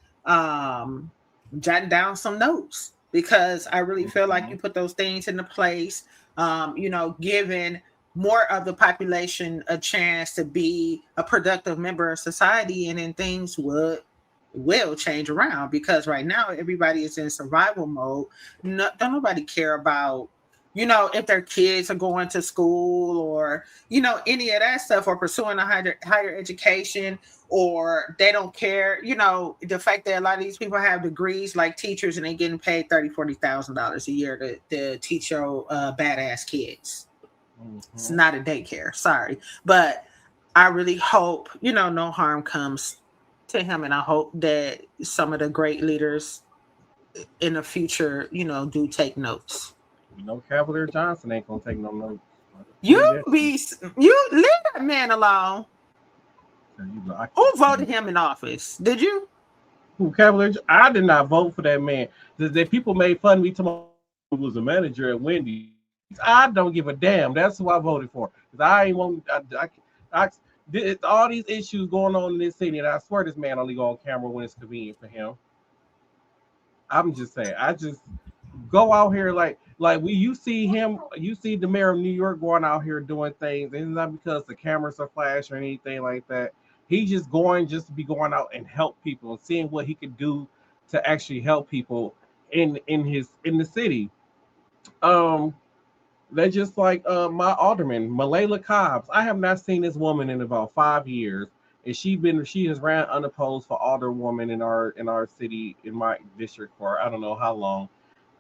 down some notes, because I really feel like you put those things into place, giving more of the population a chance to be a productive member of society, and then things will change around, because right now everybody is in survival mode. Don't nobody care about, if their kids are going to school or, any of that stuff, or pursuing a higher education, or they don't care, the fact that a lot of these people have degrees like teachers and they getting paid $30,000-$40,000 a year to teach your badass kids. Mm-hmm. It's not a daycare, sorry. But I really hope, no harm comes to him, and I hope that some of the great leaders in the future, do take notes. Cavalier Johnson ain't gonna take no notes. You leave that man alone. Who voted him in office? Did you? Who, Cavalier? I did not vote for that man. The people made fun of me tomorrow. Who was a manager at Wendy's. I don't give a damn. That's who I voted for. Because I ain't want. It's all these issues going on in this city, and I swear this man only go on camera when it's convenient for him. I'm just saying. I just go out here like you see him. You see the mayor of New York going out here doing things, and it's not because the cameras are flash or anything like that. He's just to be going out and help people and seeing what he could do to actually help people in the city. They're just like my alderman, Malayla Cobbs. I have not seen this woman in about 5 years, and she has ran unopposed for alderwoman in our city, in my district, for I don't know how long.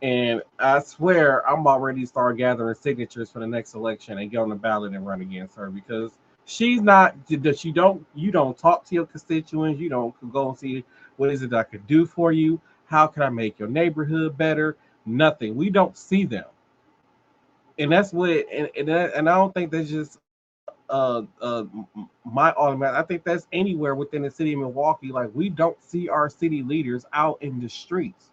And I swear I'm already start gathering signatures for the next election and get on the ballot and run against her, because She's not that you don't talk to your constituents. You don't go and see what is it that I could do for you. How can I make your neighborhood better? Nothing. We don't see them, and that's what. And I don't think that's just my automatic. I think that's anywhere within the city of Milwaukee. Like, we don't see our city leaders out in the streets.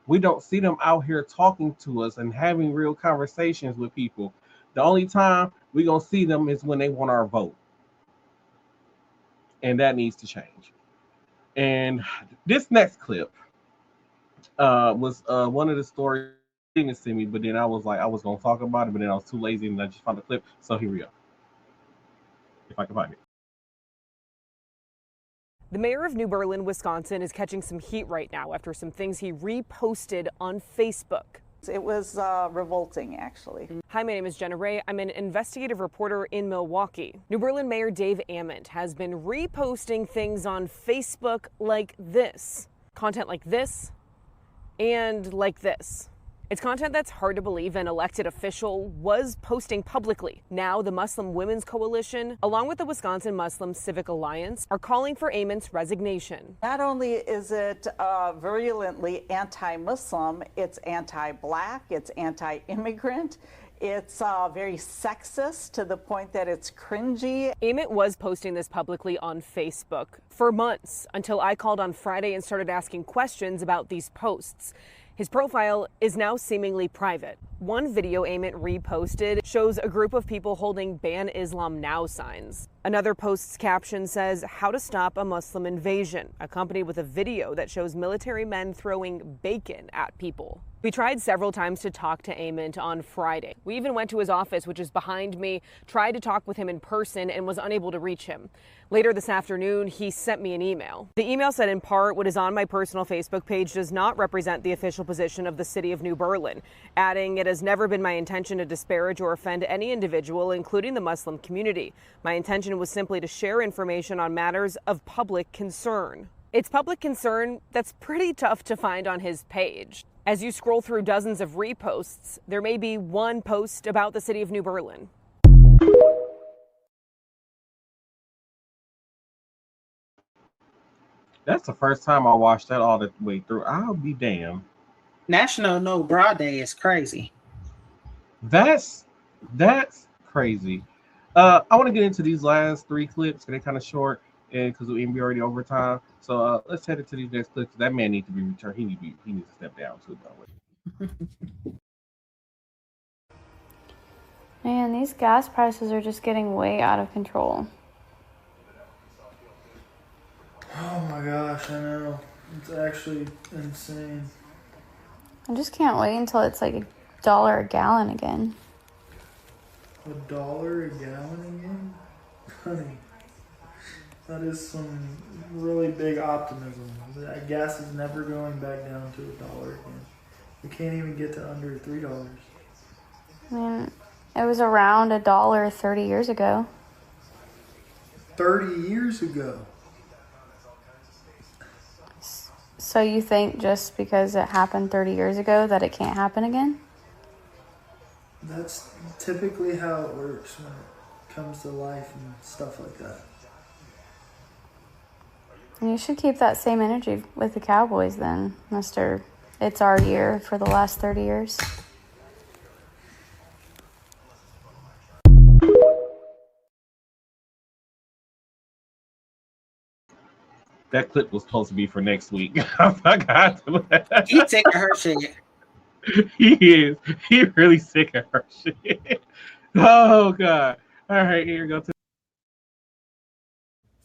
We don't see them out here talking to us and having real conversations with people. The only time we're going to see them is when they want our vote. And that needs to change. And this next clip was one of the stories he didn't send me, but then I was like, I was going to talk about it, but then I was too lazy and I just found the clip. So here we go. If I can find it. The mayor of New Berlin, Wisconsin, is catching some heat right now after some things he reposted on Facebook. It was revolting, actually. Hi, my name is Jenna Ray. I'm an investigative reporter in Milwaukee. New Berlin Mayor Dave Ament has been reposting things on Facebook like this. Content like this and like this. It's content that's hard to believe an elected official was posting publicly. Now, the Muslim Women's Coalition, along with the Wisconsin Muslim Civic Alliance, are calling for Ament's resignation. Not only is it virulently anti-Muslim, it's anti-Black, it's anti-immigrant. It's very sexist to the point that it's cringy. Ament was posting this publicly on Facebook for months until I called on Friday and started asking questions about these posts. His profile is now seemingly private. One video Ament reposted shows a group of people holding Ban Islam Now signs. Another post's caption says, "How to stop a Muslim invasion," accompanied with a video that shows military men throwing bacon at people. We tried several times to talk to Ament on Friday. We even went to his office, which is behind me, tried to talk with him in person and was unable to reach him. Later this afternoon, he sent me an email. The email said in part, "What is on my personal Facebook page does not represent the official position of the city of New Berlin," adding, "It has never been my intention to disparage or offend any individual, including the Muslim community. My intention was simply to share information on matters of public concern." It's public concern that's pretty tough to find on his page. As you scroll through dozens of reposts, there may be one post about the city of New Berlin. That's the first time I watched that all the way through. I'll be damned. National No Bra Day is crazy. That's crazy. I want to get into these last three clips. They're kind of short, and because we'll be already over time. So let's head into these next clips. That man needs to be returned. He needs to step down too. By the way. Man, these gas prices are just getting way out of control. Oh my gosh, I know. It's actually insane. I just can't wait until it's like $1 a gallon again. $1 a gallon again? Honey, that is some really big optimism. That gas is never going back down to $1 again. We can't even get to under $3. I mean, it was around $1 30 years ago. 30 years ago? So you think just because it happened 30 years ago that it can't happen again? That's typically how it works when it comes to life and stuff like that. And you should keep that same energy with the Cowboys then, Mr. It's our year for the last 30 years. That clip was supposed to be for next week. I forgot. He's sick of her shit. He is. He really sick of her shit. Oh God. All right, here we go.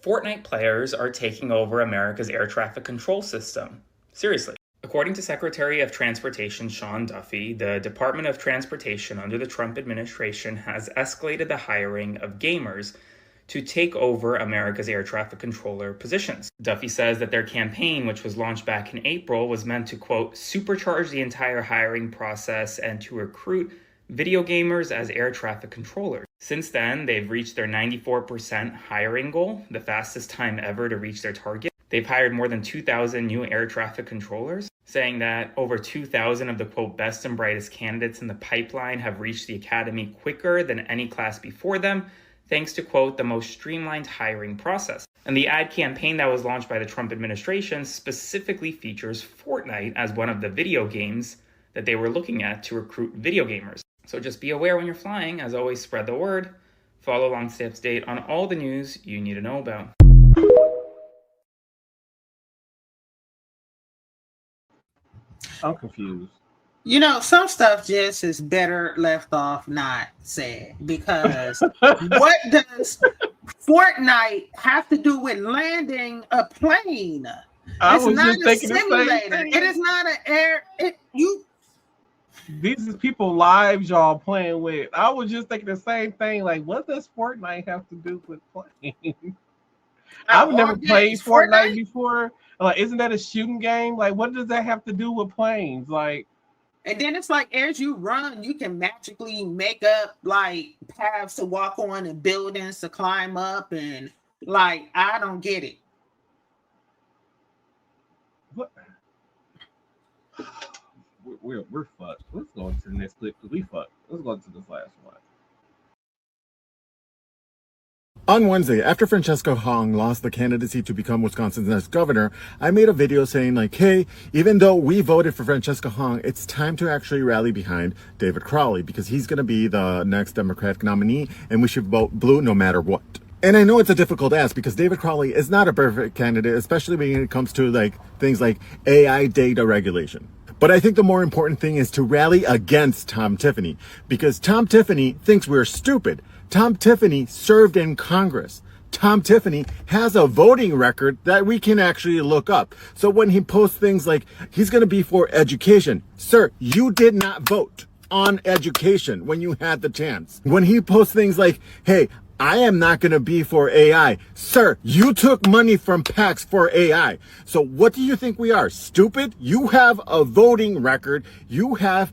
Fortnite players are taking over America's air traffic control system. Seriously. According to Secretary of Transportation Sean Duffy, the Department of Transportation under the Trump administration has escalated the hiring of gamers to take over America's air traffic controller positions. Duffy says that their campaign, which was launched back in April, was meant to, quote, supercharge the entire hiring process and to recruit video gamers as air traffic controllers. Since then, they've reached their 94% hiring goal, the fastest time ever to reach their target. They've hired more than 2,000 new air traffic controllers, saying that over 2,000 of the, quote, best and brightest candidates in the pipeline have reached the academy quicker than any class before them, thanks to, quote, the most streamlined hiring process. And the ad campaign that was launched by the Trump administration specifically features Fortnite as one of the video games that they were looking at to recruit video gamers. So just be aware when you're flying. As always, spread the word. Follow along to stay up to date on all the news you need to know about. I'm confused. You know, some stuff just is better left off not said, because what does Fortnite have to do with landing a plane? It's not a simulator. It is not an air. These is people lives y'all playing with. I was just thinking the same thing. Like, what does Fortnite have to do with playing? I've never played Fortnite before. Like, isn't that a shooting game? Like, what does that have to do with planes? Like, and then it's like, as you run, you can magically make up like paths to walk on and buildings to climb up, and like, I don't get it. What? We're fucked. Let's go into the next clip because we fucked. Let's go into this last one. On Wednesday, after Francesca Hong lost the candidacy to become Wisconsin's next governor, I made a video saying like, hey, even though we voted for Francesca Hong, it's time to actually rally behind David Crowley because he's going to be the next Democratic nominee and we should vote blue no matter what. And I know it's a difficult ask because David Crowley is not a perfect candidate, especially when it comes to like things like AI data regulation. But I think the more important thing is to rally against Tom Tiffany because Tom Tiffany thinks we're stupid. Tom Tiffany served in Congress. Tom Tiffany has a voting record that we can actually look up. So when he posts things like he's going to be for education, sir, you did not vote on education when you had the chance. When he posts things like, hey, I am not going to be for AI. Sir, you took money from PACs for AI. So what do you think we are? Stupid? You have a voting record. You have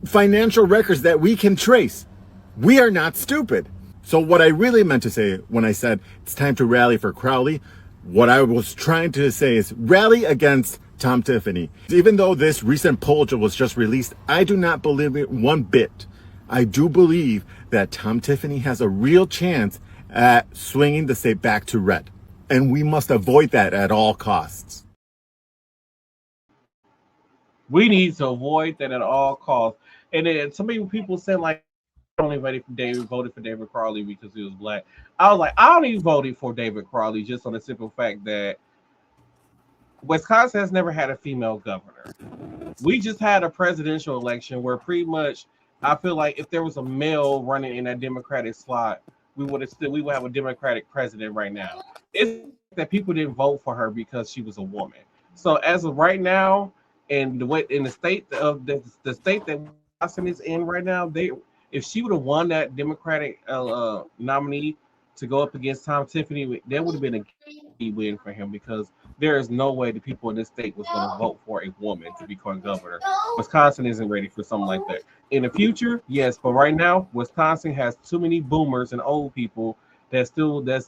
financial records that we can trace. We are not stupid. So what I really meant to say when I said it's time to rally for Crowley, what I was trying to say is rally against Tom Tiffany. Even though this recent poll was just released, I do not believe it one bit. I do believe that Tom Tiffany has a real chance at swinging the state back to red. And we must avoid that at all costs. We need to avoid that at all costs. And then so many people say like, only voted for David Crowley because he was black. I was like, I only voted for David Crowley just on the simple fact that Wisconsin has never had a female governor. We just had a presidential election where pretty much I feel like if there was a male running in that Democratic slot, we would have a Democratic president right now. It's that people didn't vote for her because she was a woman. So as of right now, in the state of the state that Wisconsin is in right now, if she would have won that Democratic nominee to go up against Tom Tiffany, that would have been a key win for him because there is no way the people in this state was going to vote for a woman to become governor. Wisconsin isn't ready for something like that. In the future, yes, but right now, Wisconsin has too many boomers and old people that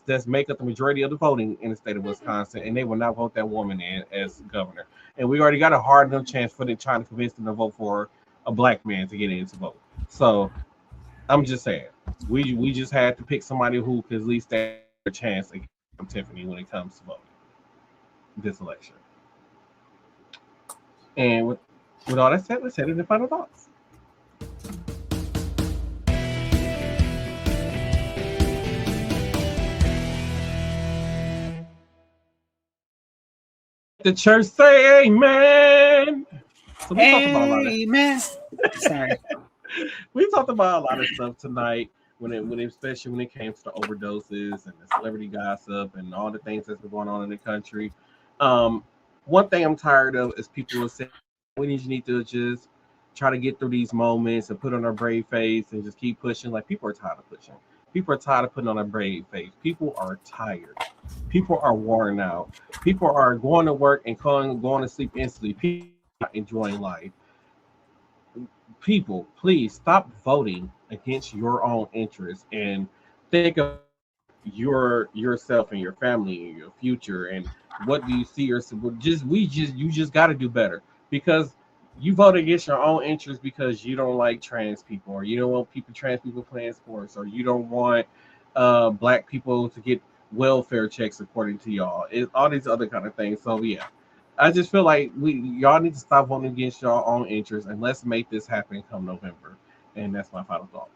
that's make up the majority of the voting in the state of Wisconsin, and they will not vote that woman in as governor. And we already got a hard enough chance for them trying to convince them to vote for a black man to get in to vote. So I'm just saying, we just had to pick somebody who could at least stand a chance against Tiffany when it comes to voting this election. And with all that said, let's head into final thoughts. The church say amen. So we talked about a lot of amen. Sorry. We talked about a lot of stuff tonight especially when it came to the overdoses and the celebrity gossip and all the things that's been going on in the country. One thing I'm tired of is people saying we need to just try to get through these moments and put on our brave face and just keep pushing. Like, people are tired of pushing. People are tired of putting on a brave face. People are tired. People are worn out. People are going to work and going to sleep instantly. People are not enjoying life. People, please stop voting against your own interests and think of yourself and your family and your future and what do you see yourself. You just got to do better, because you vote against your own interests because you don't like trans people, or you don't want trans people playing sports, or you don't want black people to get welfare checks according to y'all. All these other kind of things. So yeah, I just feel like y'all need to stop voting against your own interests and let's make this happen come November. And that's my final thought.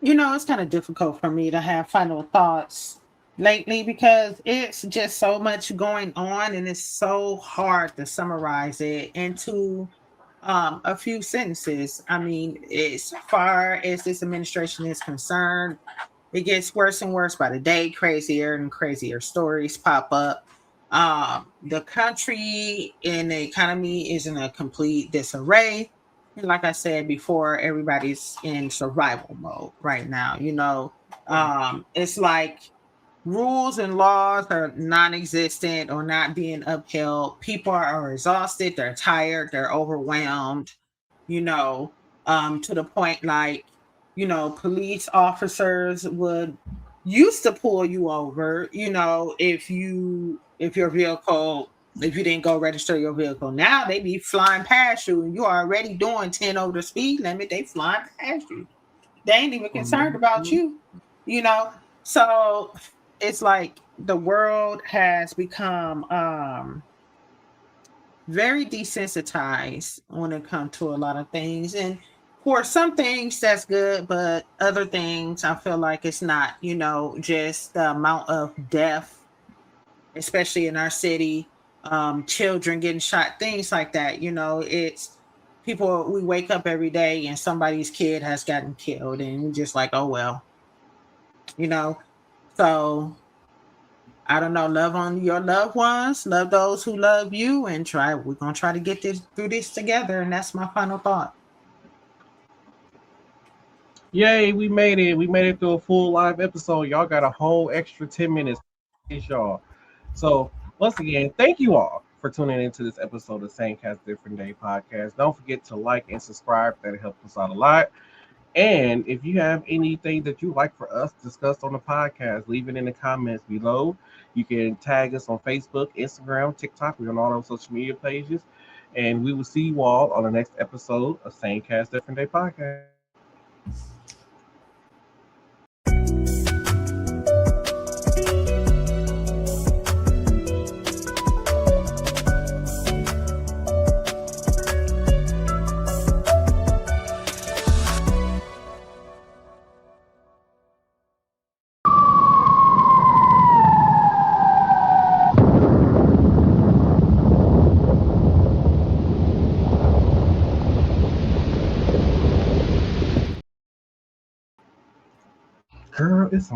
You know, it's kind of difficult for me to have final thoughts lately because it's just so much going on and it's so hard to summarize it into a few sentences. I mean, as far as this administration is concerned, it gets worse and worse by the day. Crazier and crazier stories pop up. The country and the economy is in a complete disarray. And like I said before, everybody's in survival mode right now. You know, it's like rules and laws are non-existent or not being upheld. People are exhausted, they're tired, they're overwhelmed, you know, to the point like, you know, police officers used to pull you over, you know, if you didn't go register your vehicle. Now they be flying past you and you're already doing 10 over the speed limit. They flying past you. They ain't even concerned about you, you know? So it's like the world has become very desensitized when it comes to a lot of things. And for some things that's good, but other things I feel like it's not, you know, just the amount of death, especially in our city, children getting shot, things like that. You know, it's people, we wake up every day and somebody's kid has gotten killed and we're just like, oh, well, you know. So I don't know, love on your loved ones, love those who love you, and we're going to try to get through this together. And that's my final thought. Yay, we made it. We made it through a full live episode. Y'all got a whole extra 10 minutes. Y'all. So once again, thank you all for tuning into this episode of Same Cast Different Day podcast. Don't forget to like and subscribe. That helps us out a lot. And if you have anything that you'd like for us to discuss on the podcast, leave it in the comments below. You can tag us on Facebook, Instagram, TikTok. We're on all those social media pages. And we will see you all on the next episode of Same Cast Different Day podcast. Girl, it's